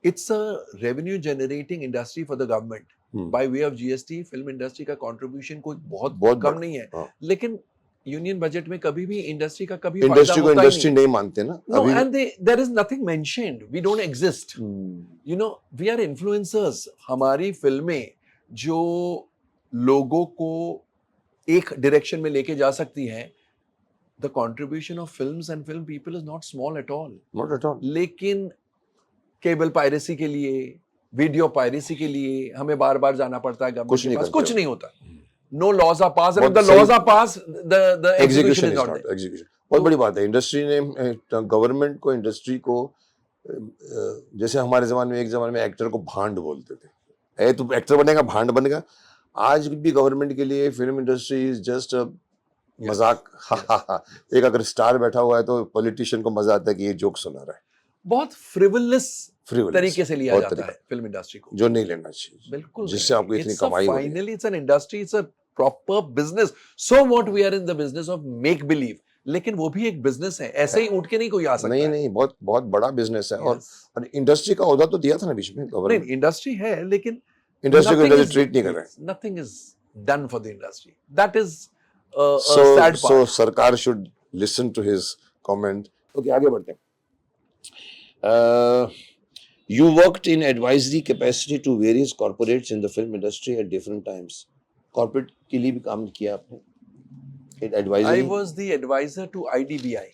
it's a revenue generating industry for the government by way of GST. Film industry का कंट्रीब्यूशन कोई बहुत कम नहीं है. हाँ. लेकिन यूनियन बजट में कभी भी इंडस्ट्री का कभी इंडस्ट्री को इंडस्ट्री नहीं मानते ना. No, and there is nothing mentioned. We don't exist. You know, we are influencers. हमारी फिल्में जो लोगों को एक डायरेक्शन में लेके जा सकती हैं, the contribution of films and film people is not small at all. Not at all. लेकिन केबल पायरेसी के लिए, वीडियो पायरेसी के लिए हमें बार-बार जाना पड़ता है गवर्नमेंट के पास. कुछ नहीं होता. No laws are passed, and if the laws are passed, the execution is not there. Execution. बहुत बड़ी बात है. इंडस्ट्री ने, गवर्नमेंट को इंडस्ट्री को, जैसे हमारे जमाने में एक जमाने में एक्टर को भांड बोलते थे. तू एक्टर बनेगा, भांड बनेगा. आज भी गवर्नमेंट के लिए फिल्म इंडस्ट्री इज जस्ट मजाक. एक अगर स्टार बैठा हुआ है तो पॉलिटिशियन को मजा आता है कि ये जोक सुना रहा है. बहुत फ्रिवलस तरीके से लिया जाता है फिल्म इंडस्ट्री को, जो नहीं लेना चाहिए. बिल्कुल. जिससे आपको इतनी कमाई हो. Finally it's an industry, it's a proper business. So what we are in the business of make believe, लेकिन वो भी एक बिजनेस है. ऐसे ही उठ के नहीं कोई आ सकता. नहीं, बहुत बहुत बड़ा बिजनेस है. और इंडस्ट्री का ओहदा तो दिया था ना बीच में गवर्नमेंट. नहीं, इंडस्ट्री है, लेकिन इंडस्ट्री को इंडस्ट्री ट्रीट नहीं कर रहे. Nothing is done for the industry. That is a sad part. So sarkar should listen to his comment. Okay, आगे बढ़ते हैं. You worked in advisory capacity to various corporates in the film industry at different times. Corporate के लिए भी काम किया आपने? Advisory. I was the advisor to IDBI,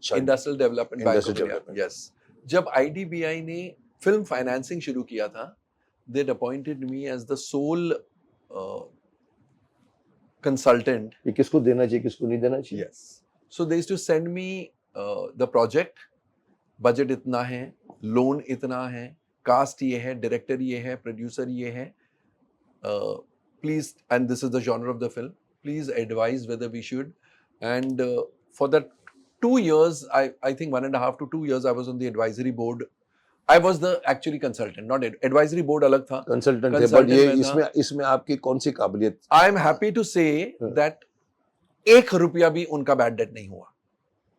Industrial Development Bank of India. Yes. जब IDBI ने फिल्म फाइनेंसिंग शुरू किया था, they appointed me as the sole consultant. ये किसको देना चाहिए, किसको नहीं देना चाहिए? Yes. So they used to send me the project. Budget इतना है, लोन इतना है, कास्ट ये है, डायरेक्टर ये है, प्रोड्यूसर ये है, please, and this is the genre of the film, please advise whether we should. And for that 2 years, I think 1.5 to 2 years I was on the advisory board. I was the actually consultant, not advisory board अलग था. Consultant थे, but Consultant ये में था. इसमें आपकी कौन सी काबिलियत? I am happy to say हाँ. that एक रुपया भी उनका बैड डेट नहीं हुआ.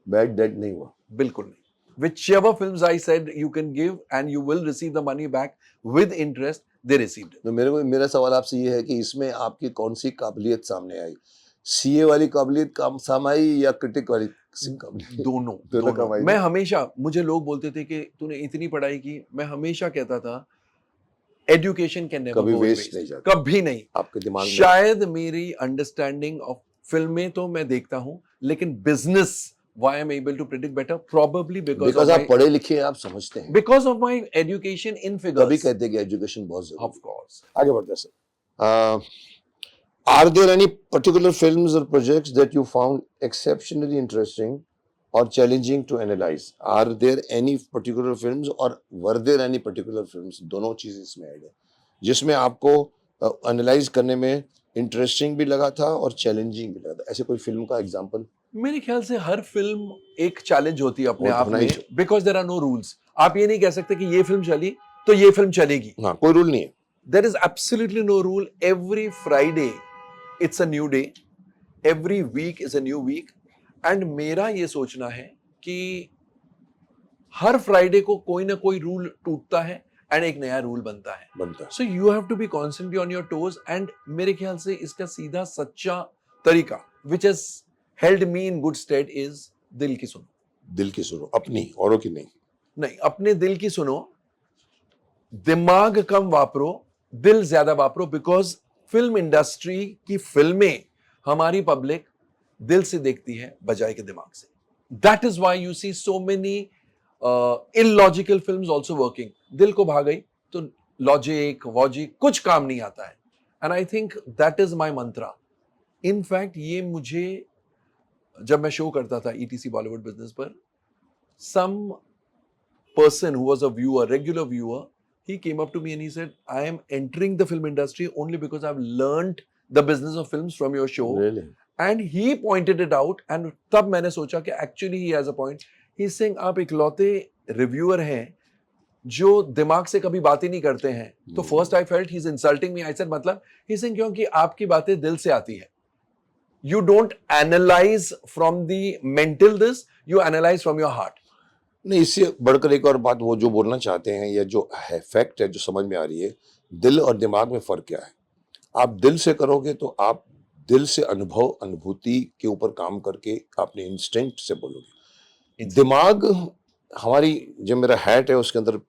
बैड डेट नहीं हुआ? बिल्कुल नहीं. Whichever films I said you can give and you will receive the money back with interest, they received it. तो मेरा सवाल आपसे ये है कि इसमें आपकी कौन सी काबिलियत सामने आई? सीए वाली काबिलियत काम सामने आई या क्रिटिक वाली काबिलियत? दोनों. मैं हमेशा, मुझे लोग बोलते थे कि तूने इतनी पढ़ाई की, मैं हमेशा कहता था एजुकेशन कैन नेवर कभी गो वेस्ट नहीं जाता. कभी नहीं. आपके दिमाग में शायद मेरी अंडरस्टैंडिंग ऑफ फिल्में तो मैं देखता हूं, लेकिन business why I'm able to predict better, probably because आप पढ़े लिखे हैं, आप समझते हैं. because of my education in figures. कभी कहते हैं कि एजुकेशन बहुत जरूरी. Of course. आगे बढ़ते हैं sir. Are there any particular films or projects that you found exceptionally interesting or challenging to analyze? Are there any particular films or were there any particular films? दोनों चीजें इसमें add है जिसमें आपको analyse करने में इंटरेस्टिंग भी लगा था और चैलेंजिंग भी लगा था. ऐसे कोई फिल्म का एग्जांपल? मेरे ख्याल से हर फिल्म एक चैलेंज होती है अपने और आप अपना में, ही because there are no rules. आप ये नहीं कह सकते कि ये फिल्म चली तो ये फिल्म चलेगी. हाँ, कोई रूल नहीं है. There is absolutely no rule. Every Friday it's a new day, every week is a new week. And मेरा ये सोचना है कि हर फ्राइडे को कोई ना कोई रूल टूटता है एंड एक नया रूल बनता है. So you have to be constantly on your toes. And मेरे ख्याल से इसका सीधा सच्चा तरीका which is held me in good stead is दिल की सुनो. दिल की सुनो, अपनी, औरों की नहीं. नहीं, अपने दिल की सुनो. दिमाग कम वापरो, दिल ज्यादा वापरो. बिकॉज फिल्म इंडस्ट्री की फिल्में हमारी पब्लिक दिल से देखती है बजाय के दिमाग से. That is why you see so many illogical films also working. दिल को भाग गई तो लॉजिक वॉजिक कुछ काम नहीं आता है. And I think that is my Mantra. In fact ये मुझे जब मैं शो करता था ETC बॉलीवुड बिजनेस पर, some person who was a viewer, regular viewer, he came up to me and he said, I am entering the film industry only because I've learned the business of films from your show. Really? And he pointed it out. And तब मैंने सोचा कि actually he has a point. He's saying आप इकलौते reviewer हैं जो दिमाग से कभी बातें नहीं करते हैं. तो first I felt he's insulting me. I said मतलब, he's saying क्योंकि आपकी बातें दिल से आती है. You don't analyze from the mental this, you analyze from your heart. नहीं, इससे बढ़कर एक और बात वो जो बोलना चाहते हैं या जो है फैक्ट है जो समझ में आ रही है, दिल और दिमाग में फर्क क्या है. आप दिल से करोगे तो आप दिल से अनुभूति के ऊपर काम करके अपने इंस्टिंक्ट से बोलोगे. दिमाग हमारी, जो मेरा हैट है उसके अंदर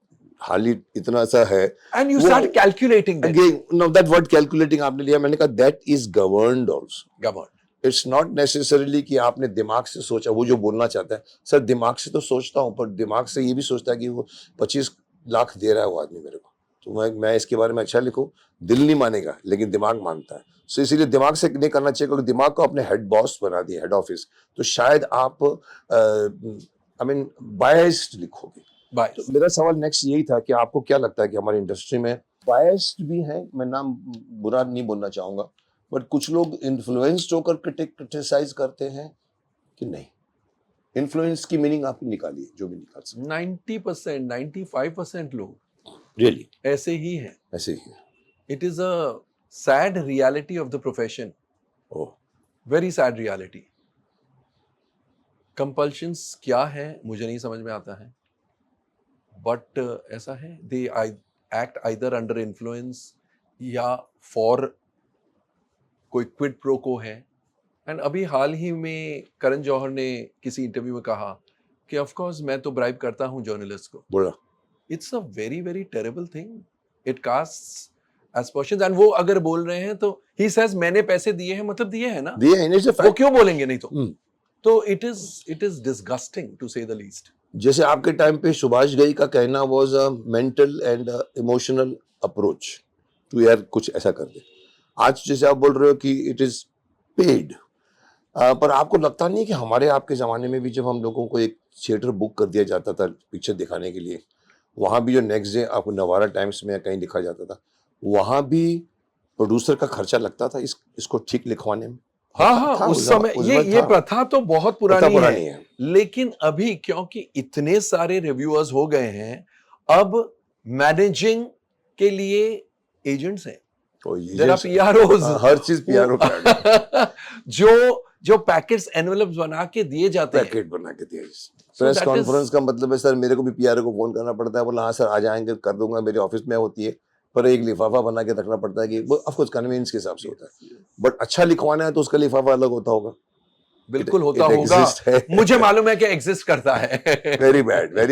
हाली इतना सा है. And you start calculating that. Again, now that word calculating आपने लिया, मैंने कहा that is governed also. Governed. It's not necessarily कि आपने दिमाग से सोचा. वो जो बोलना चाहता है, सर दिमाग से तो सोचता हूँ, पर दिमाग से ये भी सोचता है कि वो 25 लाख दे रहा है वो आदमी मेरे को, तो मैं इसके बारे में अच्छा लिखूं. दिल नहीं मानेगा लेकिन दिमाग मानता है. सो इसीलिए दिमाग से नहीं करना चाहिए, क्योंकि दिमाग को अपने हेड बॉस बना दिया, हेड ऑफिस. तो शायद आप आई मीन बायस्ड लिखोगे. तो मेरा सवाल नेक्स्ट यही था कि आपको क्या लगता है कि हमारी इंडस्ट्री में बायस्ड भी है? मैं नाम बुरा नहीं बोलना चाहूंगा, बट कुछ लोग इन्फ्लुएंस्ड होकर क्रिटिसाइज करते हैं कि नहीं. इन्फ्लुएंस की मीनिंग आपने निकाली है, जो भी निकाल सकते. 90%, 95% लोग रियली ऐसे ही हैं. ऐसे ही. It is a sad reality of the profession. Oh, very sad reality. Compulsions क्या है मुझे नहीं समझ में आता है, बट ऐसा है. They act either under influence या फॉर कोई क्विड प्रो को है. एंड अभी हाल ही में करण जौहर ने किसी इंटरव्यू में कहा कि ऑफ कोर्स मैं तो ब्राइब करता हूं जर्नलिस्ट को. बोला it's a very very terrible thing. It castes aspersions. And वो अगर बोल रहे हैं तो ही सेज मैंने पैसे दिए हैं, मतलब दिए हैं ना, दिए हैं. वो क्यों बोलेंगे नहीं तो it is disgusting to say the least. जैसे आपके टाइम पे सुभाष घई का कहना was a mental and emotional approach to यार कुछ ऐसा कर दे. आज जैसे आप बोल रहे हो कि इट इज पेड, पर आपको लगता नहीं कि हमारे आपके ज़माने में भी जब हम लोगों को एक थिएटर बुक कर दिया जाता था पिक्चर दिखाने के लिए, वहाँ भी जो नेक्स्ट डे आपको नवारा टाइम्स में कहीं लिखा जाता था, वहाँ भी प्रोड्यूसर का खर्चा लगता था इसको ठीक लिखवाने में? हाँ, उस समय ये प्रथा तो बहुत पुरानी है. लेकिन अभी क्योंकि इतने सारे रिव्यूअर्स हो गए हैं, अब मैनेजिंग के लिए एजेंट्स हैं, तो ये देयर आर पीआरओज, हर चीज पीआरओ जो पैकेट्स एनवेलप्स बना के दिए जाते हैं, पैकेट बना के दिया। So press that conference is- का मतलब है सर मेरे को भी पीआरओ को फोन करना पड़ता है, बोला हाँ सर आ जाएंगे, कर दूंगा, मेरे ऑफिस में होती है, पर एक लिफाफा बना के रखना पड़ता है कि वो ऑफ कोर्स कन्वीनियंस के हिसाब से होता है, बट अच्छा लिखवाना है तो उसका लिफाफा अलग होता होगा। बिल्कुल होता it होगा, exists है। मुझे मालूम है कि एग्जिस्ट करता है। very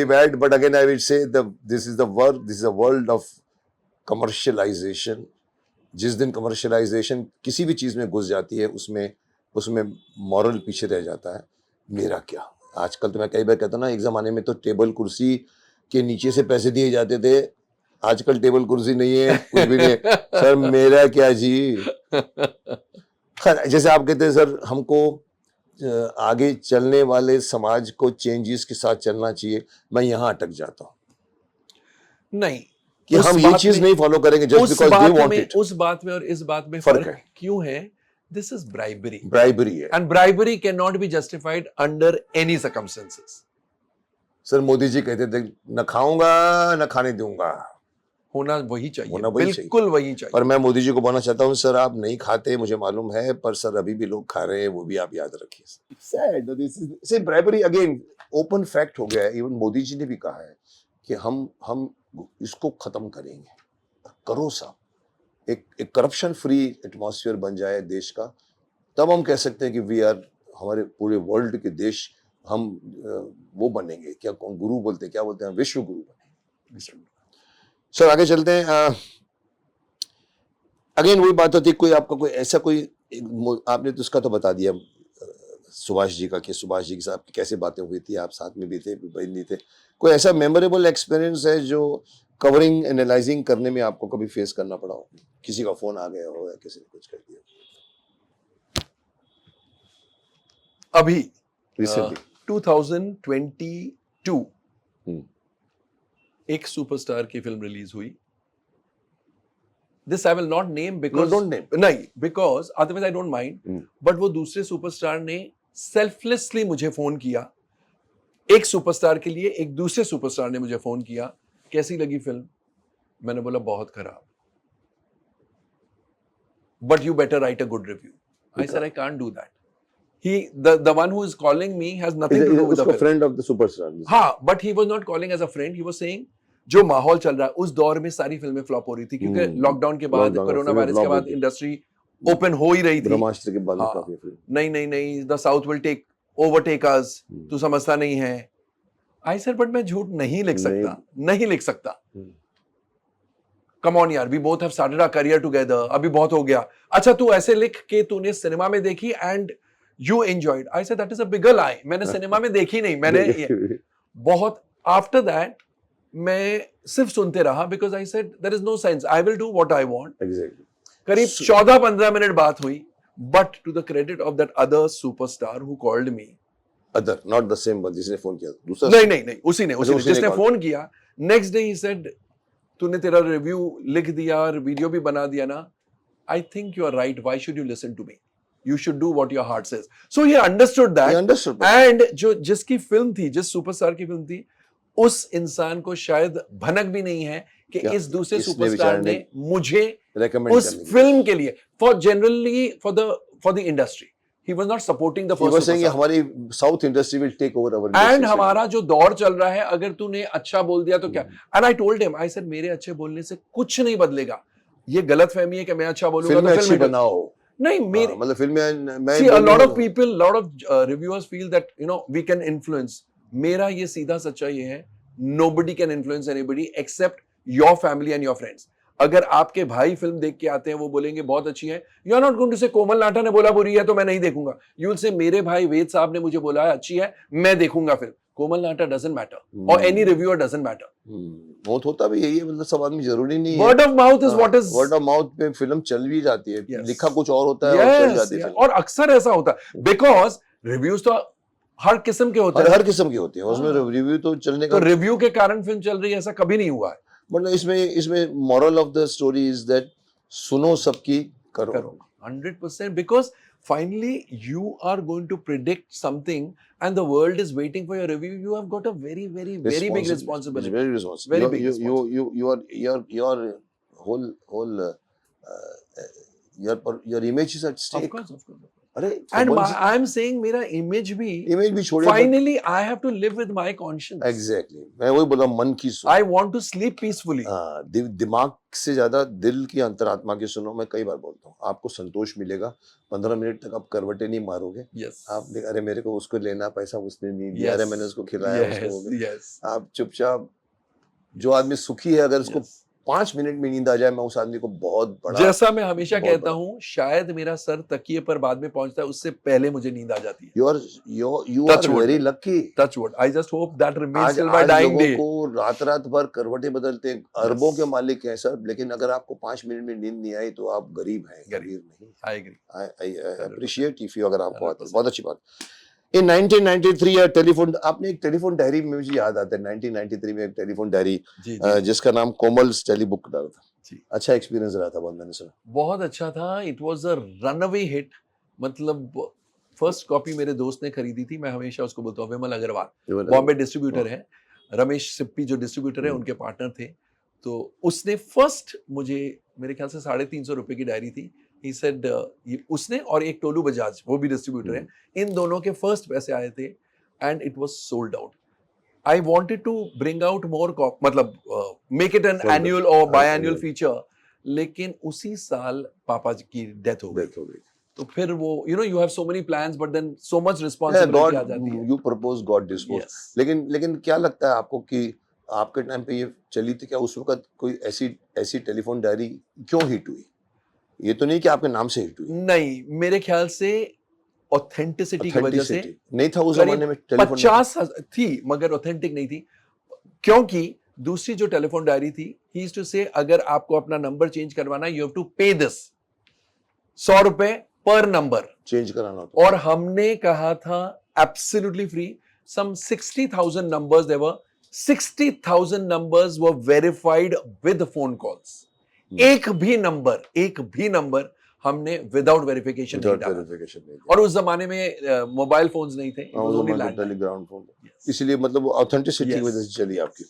bad, but again I will say this is a world of commercialization। जिस दिन कमर्शियलाइजेशन किसी भी चीज में घुस जाती है उसमें मॉरल पीछे रह जाता है। मेरा क्या, आजकल तो मैं कई बार कहता हूँ ना, एक जमाने में तो टेबल कुर्सी के नीचे से पैसे दिए जाते थे, आजकल टेबल कुर्सी नहीं है, कुछ भी नहीं है। सर मेरा क्या जी, खैर जैसे आप कहते हैं सर हमको आगे चलने वाले समाज को चेंजेस के साथ चलना चाहिए, मैं यहाँ अटक जाता हूँ नहीं कि उस हम ये बात चीज में- नहीं फॉलो करेंगे जस्ट उस बिकॉज दे बात वांट में इट। उस बात में और इस बात में फर्क फर्क है। क्यों है? दिस इज ब्राइबरी, ब्राइबरी है and bribery can not be justified under any circumstances. Sir. Modi ji कहते थे न खाऊंगा न खाने दूंगा, होना वही चाहिए, होना वही बिल्कुल वही चाहिए। पर मैं मोदी जी को बोलना चाहता हूँ सर आप नहीं खाते मुझे मालूम है, पर सर अभी भी लोग खा रहे हैं, वो भी आप याद रखिए। Sad this is bribery again, open fact हो गया है। इवन मोदी जी ने भी कहा है कि हम इसको खत्म करेंगे। करो साहब, एक करप्शन फ्री एटमॉस्फेयर बन जाए देश का, तब हम कह सकते हैं कि वी आर, हमारे पूरे वर्ल्ड के देश हम वो बनेंगे, क्या कौन गुरु बोलते हैं, क्या बोलते हैं, विश्व गुरु बनेंगे। सर आगे चलते हैं। अगेन वही बात होती है, कोई आपका कोई ऐसा कोई आपने तो उसका तो बता दिया सुभाष जी का, कि सुभाष जी के साथ आपकी कैसे बातें हुई थी, आप साथ में भी थे बहन भी थे, कोई ऐसा मेमोरेबल एक्सपीरियंस है जो कवरिंग एनालाइजिंग करने में आपको कभी फेस करना पड़ा हो, किसी का फोन आ गया हो या किसी ने कुछ कर दिया अभी रिसेंटली? 2022 एक सुपरस्टार की फिल्म रिलीज हुई। This I will not name because don't name. नहीं, because otherwise I don't mind, but वो दूसरे सुपरस्टार ने सेल्फलेसली मुझे फोन किया। एक सुपरस्टार के लिए एक दूसरे सुपरस्टार ने मुझे फोन किया, कैसी लगी फिल्म? मैंने बोला बहुत खराब, but you better right a good review. I said I can't do that. He, the one who is calling me has nothing to do with the film. Friend of the superstar. हाँ, but he was not calling as a friend. He was saying जो माहौल चल रहा है उस दौर में सारी फिल्में फ्लॉप हो रही थी, क्योंकि लॉकडाउन के बाद, Lockdown, कोरोना फिल्में वायरस के flop बाद होती। इंडस्ट्री ओपन हो ही रही थी। ब्रह्मास्त्र के बाद हाँ। काफी फिल्म। नहीं, the south will take overtake us, तू समझता नहीं है। आई सेड बट मैं झूठ नहीं लिख सकता, नहीं लिख सकता। कम ऑन यार, we both have started our career together, अभी बहुत हो गया। अच्छा तू ऐसे लिख के तूने सिनेमा में देखी and you enjoyed. I said that is a bigger lie, मैंने सिनेमा में देखी नहीं, मैंने बहुत आफ्टर दैट मैं सिर्फ सुनते रहा, because I said there is no sense, I will do what I want. Exactly. करीब 14-15 मिनट बात हुई, but to the credit of that other superstar who called me, other not the same one जिसने phone किया, दूसरा। नहीं, उसी ने उसी ने जिसने call फोन किया। नेक्स्ट डे ही सेड तूने तेरा रिव्यू लिख दिया और वीडियो भी बना दिया ना, I think you are right, why should you listen to me, you should do what your heart says. So he understood that. He understood. And जो जिसकी फिल्म थी, जिस सुपरस्टार की फिल्म थी, उस इंसान को शायद भनक भी नहीं है कि इस दूसरे सुपरस्टार ने मुझे उस फिल्म के लिए, for the industry, he was not supporting the first superstar. हमारी south industry will take over our And हमारा जो दौर चल रहा है, अगर तूने अच्छा बोल दिया तो क्या? And I told him, I said मेरे अच्छे बोलने से कुछ नहीं बदलेगा। ये गलत फहमी है कि मैं अच्छा बोलूंगा तो फिल्म बनाओ। नहीं, मेरे मतलब फिल्म में see a lot of people, lot of reviewers feel that we can influence. मेरा ये सीधा सच्चा ये है, nobody can influence anybody except your family and your friends. अगर आपके भाई फिल्म देख के आते हैं, वो बोलेंगे बहुत अच्छी है, you are not going to say कोमल नाटा ने बोला बुरी है तो मैं नहीं देखूंगा। You will say मेरे भाई वेद साहब ने मुझे बोला है अच्छी है, मैं देखूंगा film. Komal Nahta doesn't matter or any reviewer doesn't matter. बहुत होता भी यही है, मतलब सब आदमी जरूरी नहीं है। Word of mouth is what is. Word of mouth पे फिल्म चल भी जाती है, Yes. लिखा कुछ और होता है और चल जाती है फिल्म। और अक्सर ऐसा होता है, because reviews तो हर किस्म के होते हैं, हर किस्म की होती है, उसमें रिव्यू तो चलने का। तो रिव्यू के कारण फिल्म चल रही है, ऐसा कभी नहीं हुआ है। मतलब इसमें moral of the story is that सुनो सबकी करो। 100%, because finally you are going to predict something and the world is waiting for your review. You have got a very big responsibility. Very responsible. Very big responsibility. Your whole your image is at stake. Of course. अरे And I'm saying मेरा image भी छोड़िए, finally I have to live with my conscience. Exactly. मैं वही बोला, मन की सुनो. I want to sleep peacefully. दिमाग से ज्यादा दिल की अंतरात्मा की सुनो. मैं कई बार बोलता हूँ, आपको संतोष मिलेगा 15 मिनट तक आप करवटें नहीं मारोगे. Yes. आप अरे मेरे को उसको लेना, पैसा उसने नहीं दिया, अरे मैंने उसको खिलाया, Yes. आप चुपचाप. जो आदमी सुखी है, अगर उसको 5 मिनट में नींद आ जाए, मैं उस आदमी को बहुत बड़ा, जैसा मैं हमेशा कहता हूँ, शायद मेरा सर तकिए पर बाद में पहुंचता है, उससे पहले मुझे नींद आ जाती है. You are very lucky. Touch wood. I just hope that remains till my dying day. को रात भर करवटें बदलते हैं, अरबों के मालिक हैं सर, लेकिन अगर आपको 5 मिनट में नींद नहीं आई तो आप गरीब हैं. गरीब नहीं. I agree. I appreciate if you, अगर आपको बहुत अच्छी बात. In 1993 टेलीफोन, आपने एक टेलीफोन डायरी में, मुझे याद आता है 1993 में एक टेलीफोन डायरी जिसका नाम कोमल्स टेलीबुक डाला था. अच्छा एक्सपीरियंस रहा था, बहुत मैंने सुना. बहुत अच्छा था. It was a runaway hit. मतलब फर्स्ट कॉपी मेरे दोस्त ने खरीदी थी. मैं हमेशा उसको बोलता हूँ, विमल अग्रवाल, बॉम्बे डिस्ट्रीब्यूटर है. रमेश सिप्पी जो डिस्ट्रीब्यूटर है, उनके पार्टनर थे. तो उसने फर्स्ट मुझे, मेरे ख्याल से 350 रुपए की डायरी थी. He said, उसने और एक टोलू बजाज, वो भी डिस्ट्रीब्यूटर है, इन दोनों के फर्स्ट पैसे आए थे and it was sold out. I wanted to bring out more, मतलब मेक इट एन एनुअल और बाय एनुअल फीचर, लेकिन उसी साल पापा की डेथ हो गई. तो फिर वो, you have so many plans but then so much responsibility आ जाती है. You propose, God dispose. Yes. लेकिन क्या लगता है आपको कि आपके टाइम पे ये चली थी क्या उस वक्त कोई ऐसी टेलीफोन डायरी क्यों हिट हुई? ये तो नहीं कि आपके नाम से हिट हुई. नहीं, मेरे ख्याल से ऑथेंटिसिटी की वजह से. नहीं था उस जमाने में टेलीफोन. 50 थी मगर ऑथेंटिक नहीं थी. क्योंकि दूसरी जो टेलीफोन डायरी थी, ही यूज्ड टू से, अगर आपको अपना नंबर चेंज करवाना, यू हैव टू पे दिस 100 रुपए पर नंबर चेंज कराना होता. और हमने कहा था absolutely free. Some 60,000 numbers, there were 60,000 numbers were verified with phone calls. एक भी नंबर हमने विदाउट वेरिफिकेशन नहीं डाला. और उस जमाने में मोबाइल फोन्स नहीं थे, टेलीग्राम फोन. इसलिए मतलब ऑथेंटिसिटी की वजह से चली आपकी.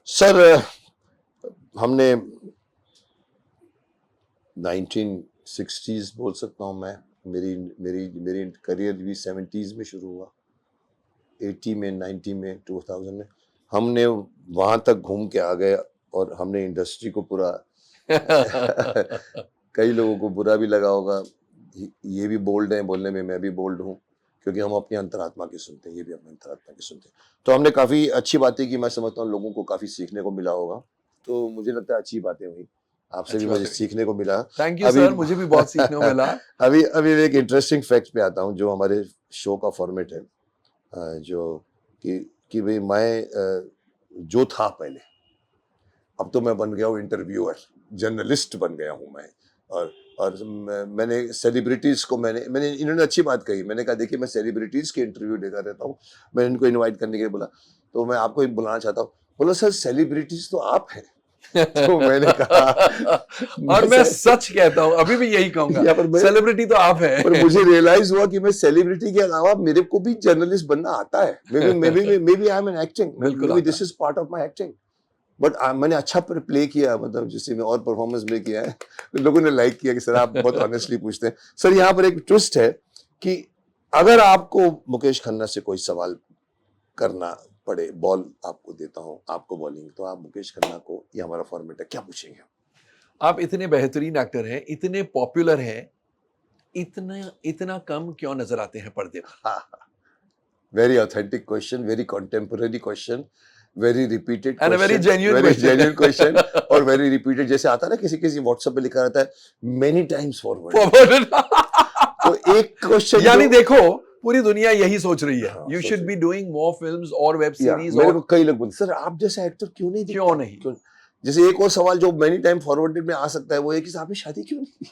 सर, हमने 1960s बोल सकता हूँ मैं. मेरी करियर भी 70s में शुरू हुआ, 80 में, 90 में, 2000 में. हमने वहां तक घूम के आ गए और हमने इंडस्ट्री को पूरा कई लोगों को बुरा भी लगा होगा. ये भी बोल्ड है बोलने में, मैं भी बोल्ड हूँ, क्योंकि हम अपनी अंतरात्मा की सुनते हैं, ये भी अपनी अंतरात्मा की सुनते हैं. तो हमने काफी अच्छी बातें की. मैं समझता हूँ लोगों को काफी सीखने को मिला होगा. तो मुझे लगता है अच्छी बातें हुई. आपसे भी मुझे सीखने को मिला. थैंक यू सर, मुझे भी बहुत सीखने को मिला. अभी एक इंटरेस्टिंग फैक्ट पे आता हूँ, जो हमारे शो का फॉर्मेट है, जो कि भाई मैं जो था पहले, अब तो मैं बन गया हूँ इंटरव्यूअर, जर्नलिस्ट बन गया हूँ मैं. और मैंने सेलिब्रिटीज को, मैंने इन्होंने अच्छी बात कही. मैंने कहा देखिए, मैं सेलिब्रिटीज के इंटरव्यू लेकर रहता हूँ. मैंने इनको इनवाइट करने के लिए बोला, तो मैं आपको बुलाना चाहता हूँ. बोला सर, सेलिब्रिटीज तो आप हैं. तो मैंने कहा, और मैं सच कहता हूँ, अभी भी यही कहूंगा, सेलिब्रिटी तो आप हैं. पर मुझे रियलाइज हुआ कि मैं सेलिब्रिटी के अलावा मेरे को भी जर्नलिस्ट बनना आता है. Maybe I am an acting. बिल्कुल, this is part of my acting. But मैंने अच्छा प्ले किया, मतलब जिससे मैं और परफॉर्मेंस में किया है. लोगों ने लाइक किया कि सर आप बहुत ऑनेस्टली पूछते हैं. सर, यहाँ पर एक ट्विस्ट है कि अगर आपको मुकेश खन्ना से कोई सवाल करना पड़े, बॉल आपको देता हूँ, आपको बॉलिंग, तो आप मुकेश खन्ना को, ये हमारा फॉर्मेट है, क्या पूछेंगे? आप इतने बेहतरीन एक्टर हैं, इतने पॉपुलर हैं, इतना कम क्यों नजर आते हैं पर्दे पर? Very authentic question, very contemporary question, very repeated and very genuine question. और वेरी रिपीटेड, जैसे आता है ना, किसी व्हाट्सएप पे लिखा रहता है मेनी टाइम्स फॉरवर्ड. तो एक क्वेश्चन, यानी देखो, पूरी दुनिया यही सोच रही है, you should be doing more films और वेब सीरीज. मेरे को कई लोग बोलते, सर आप जैसा एक्टर क्यों नहीं. जैसे एक और सवाल जो मेनी टाइम फॉरवर्डेड में आ सकता है, वो है कि आपने शादी क्यों नहीं की?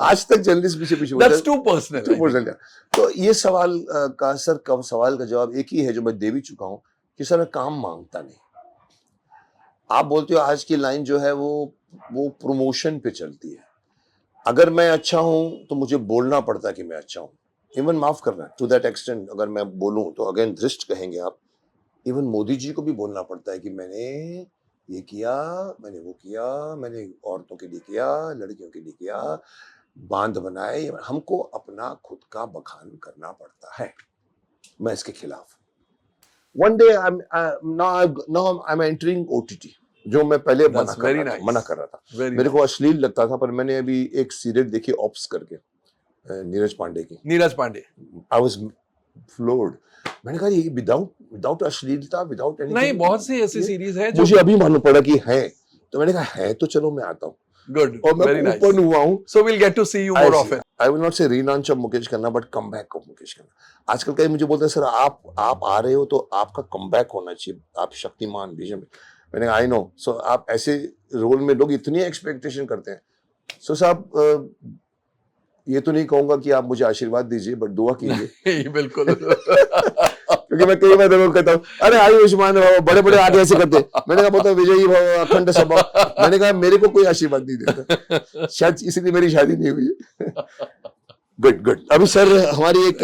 आज तक जर्नलिस्ट पीछे That's too personal. तो ये सवाल का सवाल का जवाब एक ही है, जो मैं दे भी चुका हूँ, कि सर मैं काम मांगता नहीं. आप बोलते हो आज की लाइन जो है वो प्रमोशन पे चलती है. अगर मैं अच्छा हूं तो मुझे बोलना पड़ता है कि मैं अच्छा हूं, इवन माफ करना टू दैट एक्सटेंट। अगर मैं बोलूं तो अगेन दृष्ट कहेंगे आप, इवन मोदी जी को भी बोलना पड़ता है कि मैंने ये किया, मैंने वो किया, मैंने औरतों के लिए किया, लड़कियों के लिए किया, बांध बनाए। हमको अपना खुद का बखान करना पड़ता है। मैं इसके खिलाफ। One day now I am entering OTT, जो मैं पहले That's very nice. मना कर रहा था। Very मेरे को nice. अश्लील लगता था, पर मैंने अभी एक सीरियल देखी ऑप्स करके, नीरज पांडे की। Neeraj Pandey. I was floored. मैंने कहा ये विदाउट अश्लीलता, विदाउट नहीं, एनीथिंग, बहुत सी ऐसी सीरीज है जो मुझे अभी मालूम पड़ा कि है। तो मैंने कहा है तो चलो मैं आता हूँ, गुड, और मैं वेरी नाइस। ओपन हुआ हूँ। So will get to see you more often. I will not say relaunch of Mukesh Khanna, but come back of Mukesh Khanna. आजकल कई मुझे बोलते हैं सर आप आ रहे हो तो आपका कम बैक होना चाहिए, आप शक्तिमान विजन में। मैंने आई नो। सो आप ऐसे रोल में लोग इतनी एक्सपेक्टेशन करते हैं। सो साहब, ये तो नहीं कहूंगा कि आप मुझे आशीर्वाद दीजिए, बट दुआ कीजिए। बिल्कुल। क्योंकि मैं कई बार लोगों को कहता हूँ अरे आयुष्मान भव, बड़े बड़े आदमी ऐसे करते हैं। मैंने कहा बोलता विजयी भव, अखंड सभा। मैंने कहा मेरे को कोई आशीर्वाद नहीं देता, शायद इसीलिए मेरी शादी नहीं हुई। गुड। अभी सर हमारी एक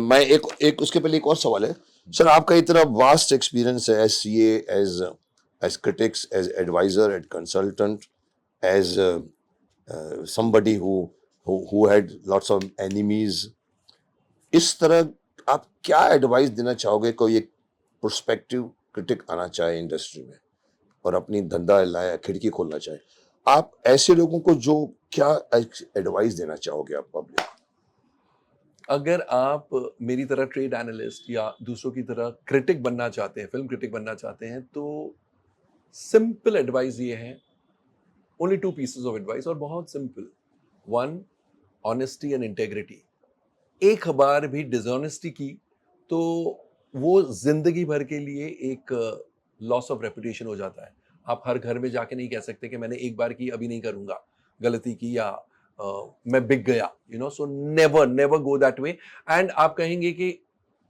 मैं एक उसके पहले एक और सवाल है सर। आपका इतना वास्ट एक्सपीरियंस है as CA, as critics, as adviser, as consultant, as somebody who had lots of enemies. इस तरह आप क्या एडवाइस देना चाहोगे कोई एक प्रोस्पेक्टिव क्रिटिक आना चाहे इंडस्ट्री में और अपनी धंधा लाया खिड़की खोलना चाहे, आप ऐसे लोगों को जो क्या एडवाइस देना चाहोगे आप पब्लिक? अगर आप मेरी तरह ट्रेड एनालिस्ट या दूसरों की तरह क्रिटिक बनना चाहते हैं, फिल्म क्रिटिक बनना चाहते हैं, तो सिंपल एडवाइस ये है, ओनली 2 पीसेस ऑफ एडवाइस, और बहुत सिंपल। 1, honesty and integrity. एक बार भी डिसऑनेस्टी की तो वो जिंदगी भर के लिए एक लॉस ऑफ रेपुटेशन हो जाता है। आप हर घर में जाके नहीं कह सकते कि मैंने एक बार की, अभी नहीं करूंगा, गलती की, या मैं बिक गया, so never go that way. And आप कहेंगे कि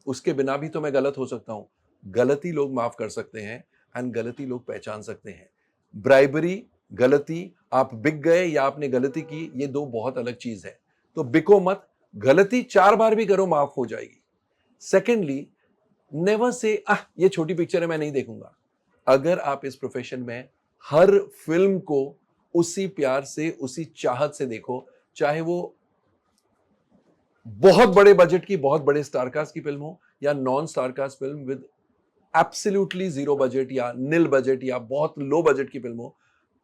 उसके बिना भी तो मैं गलत हो सकता हूं। गलती लोग माफ कर सकते हैं, एंड गलती लोग पहचान सकते हैं। ब्राइबरी, गलती, आप बिक गए या आपने गलती की, ये 2 बहुत अलग चीज है। तो बिको मत, गलती 4 बार भी करो, माफ हो जाएगी। सेकेंडली, नेवर से ये छोटी पिक्चर है, मैं नहीं देखूंगा। अगर आप इस प्रोफेशन में हर फिल्म को उसी प्यार से, उसी चाहत से देखो, चाहे वो बहुत बड़े बजट की, बहुत बड़े स्टारकास्ट की फिल्म हो, या non star cast film with absolutely 0 budget या नील बजट या बहुत लो बजट की फिल्म हो,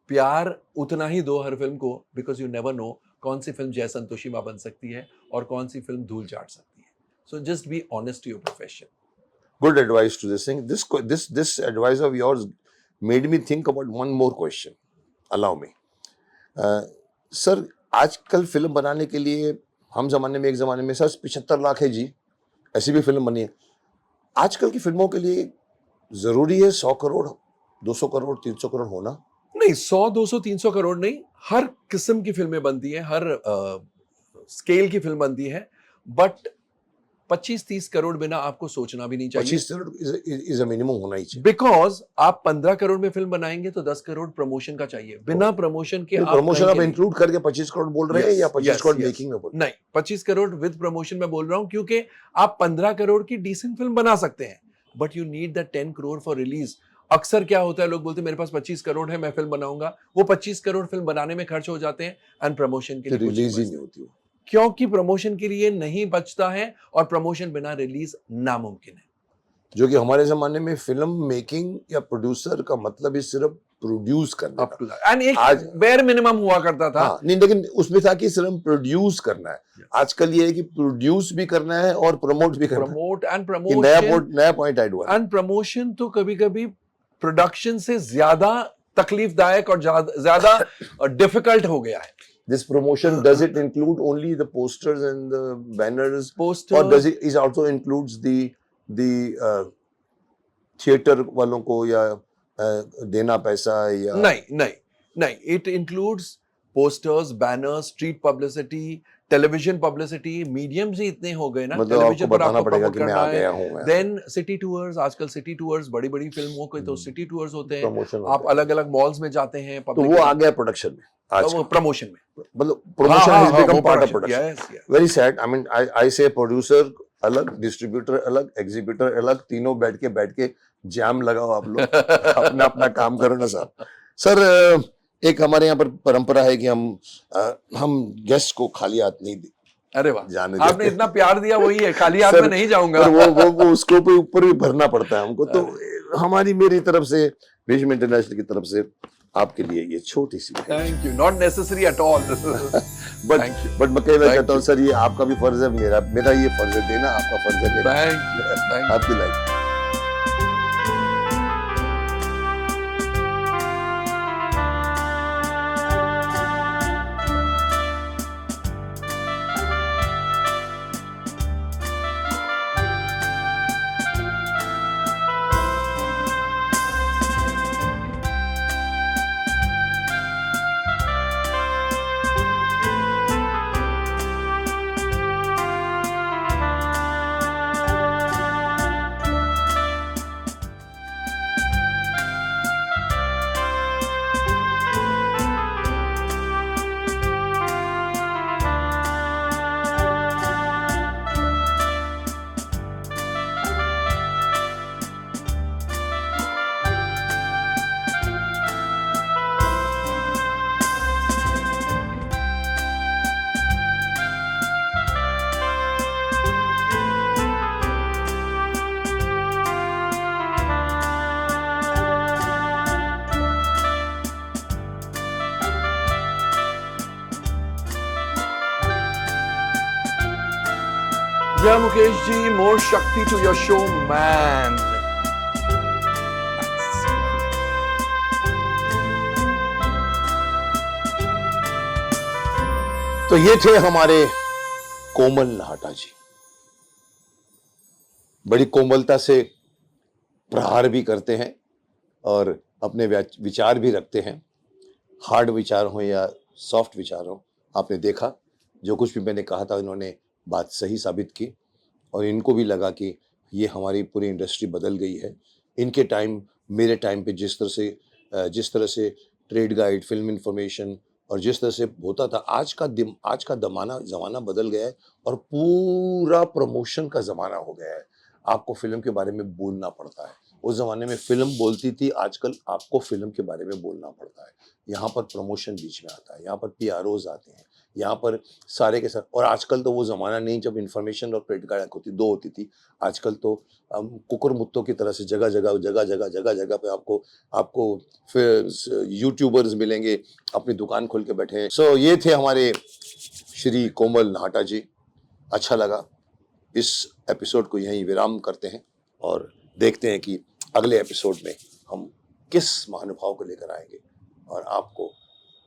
प्यार उतना ही दो हर फिल्म को, बिकॉज यू नेवर नो कौन सी फिल्म जय संतोषी मां बन सकती है और कौन सी फिल्म धूल चाट सकती है। So just be honest to your profession. Good advice to this thing. This advice of yours made me think about one more question. Allow me. Sir, आजकल फिल्म बनाने के लिए हम जमाने में, एक जमाने में सर 75 लाख है जी, ऐसी भी फिल्म बनी है। आजकल की फिल्मों के लिए जरूरी है 100 करोड़, 200 करोड़, 300 करोड़ होना? नहीं, 100, 200, 300 करोड़ नहीं, हर किस्म की फिल्में बनती हैं, हर स्केल की फिल्म बनती है, बट 25-30 करोड़ बिना आपको सोचना भी नहीं चाहिए। 25 करोड़ इज अ मिनिमम होना ही चाहिए। बिकॉज आप 15 करोड़ में फिल्म बनाएंगे तो 10 करोड़ प्रमोशन का चाहिए। बिना प्रमोशन के प्रमोशन आप इंक्लूड करके 25 करोड़ बोल रहे हैं या 25 करोड़ मेकिंग में बोल रहे हैं? नहीं, 25 करोड़ विद प्रमोशन में बोल रहा हूं, क्योंकि आप 15 करोड़ की डिसेंट फिल्म बना सकते हैं, but you need the 10 crore for release. अक्सर क्या होता है, लोग बोलते हैं मेरे पास 25 करोड़ है, मैं फिल्म बनाऊंगा, वो 25 करोड़ फिल्म बनाने में खर्च हो जाते हैं एंड प्रमोशन के लिए रिलीज ही नहीं होती, क्योंकि प्रमोशन के लिए नहीं बचता है और प्रमोशन बिना रिलीज नामुमकिन है। जो कि हमारे जमाने में फिल्म मेकिंग या प्रोड्यूसर का मतलब ही सिर्फ प्रोड्यूस करना था। एंड एक आज बेयर मिनिमम हुआ करता था। हाँ, नहीं, लेकिन उसमें था कि सिर्फ प्रोड्यूस करना है। आजकल ये है कि प्रोड्यूस भी करना है और प्रमोट भी करना है। प्रमोट एंड प्रमोशन, नया पॉइंट ऐड हुआ। एंड प्रमोशन तो कभी-कभी प्रोडक्शन से ज्यादा तकलीफदायक और ज्यादा डिफिकल्ट हो गया है। This promotion, does it include only the posters and the banners, or does it also includes the theater वालों को या देना पैसा या? नहीं, it includes posters, banners, street publicity, television publicity mediums ही इतने हो गए ना, मतलब टेलीविजन आपको पर बताना आपको पड़ेगा प्रमोट कि मैं करना आ है, गया हूँ मैं। देन सिटी टूर्स, आजकल सिटी टूर्स बड़ी बड़ी फिल्मों के तो सिटी टूर्स होते हैं, प्रमोशन आप अलग अलग मॉल्स में जाते हैं, तो पब्लिक वो आ गया प्रोडक्शन में आज वो का। प्रमोशन में, मतलब हाँ promotion हाँ has हाँ, become वो part of production, production. Yes yes, Very sad. I mean, I say producer अलग, distributor अलग, exhibitor अलग, तीनों बैठ के जैम लगाओ आप लोग, अपना अपना काम करो ना साहब। सर, एक हमारे यहाँ पर परंपरा है कि हम गेस्ट को खाली हाथ नहीं अरे वाह, जाने आपने देते। इतना प्यार दिया, वही है, खाली हाथ सर, में नहीं जाऊंगा। पर वो उसके ऊपर भी भरना पड़ता है हमको, तो हमारी मेरी तरफ से, भीष्म इंटरनेशनल की तरफ से आपके लिए ये छोटी सी thank you, not necessary at all, but मैं कहना चाहता हूँ सर, ये आपका भी फर्ज है, मेरा ये फर्ज है देना, आपका फर्ज है लेना। Thank you. आपकी life. Yeah, Mukesh ji, more Shakti to your show, man. तो ये थे हमारे कोमल नाहटा जी, बड़ी कोमलता से प्रहार भी करते हैं और अपने विचार भी रखते हैं, हार्ड विचार हो या सॉफ्ट विचार हो। आपने देखा जो कुछ भी मैंने कहा था, इन्होंने बात सही साबित की और इनको भी लगा कि ये हमारी पूरी इंडस्ट्री बदल गई है। इनके टाइम, मेरे टाइम पे जिस तरह से ट्रेड गाइड, फिल्म इंफॉर्मेशन और जिस तरह से होता था, आज का ज़माना बदल गया है और पूरा प्रमोशन का ज़माना हो गया है। आपको फिल्म के बारे में बोलना पड़ता है। उस ज़माने में फिल्म बोलती थी, आजकल आपको फिल्म के बारे में बोलना पड़ता है। यहाँ पर प्रमोशन बीच में आता है, यहाँ पर PROs आते हैं, यहाँ पर सारे के साथ। और आजकल तो वो ज़माना नहीं जब इन्फॉर्मेशन और ट्रेड गाइड दो होती थी। आजकल तो कुकुर मुत्तों की तरह से जगह जगह पे आपको फिर यूट्यूबर्स मिलेंगे, अपनी दुकान खोल के बैठे हैं। सो ये थे हमारे श्री कोमल नाहटा जी। अच्छा लगा, इस एपिसोड को यहीं विराम करते हैं और देखते हैं कि अगले एपिसोड में हम किस महानुभाव को लेकर आएंगे और आपको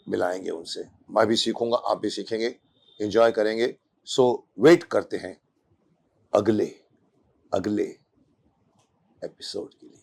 मिलाएंगे उनसे। मैं भी सीखूंगा, आप भी सीखेंगे, एंजॉय करेंगे। सो वेट करते हैं अगले एपिसोड के लिए।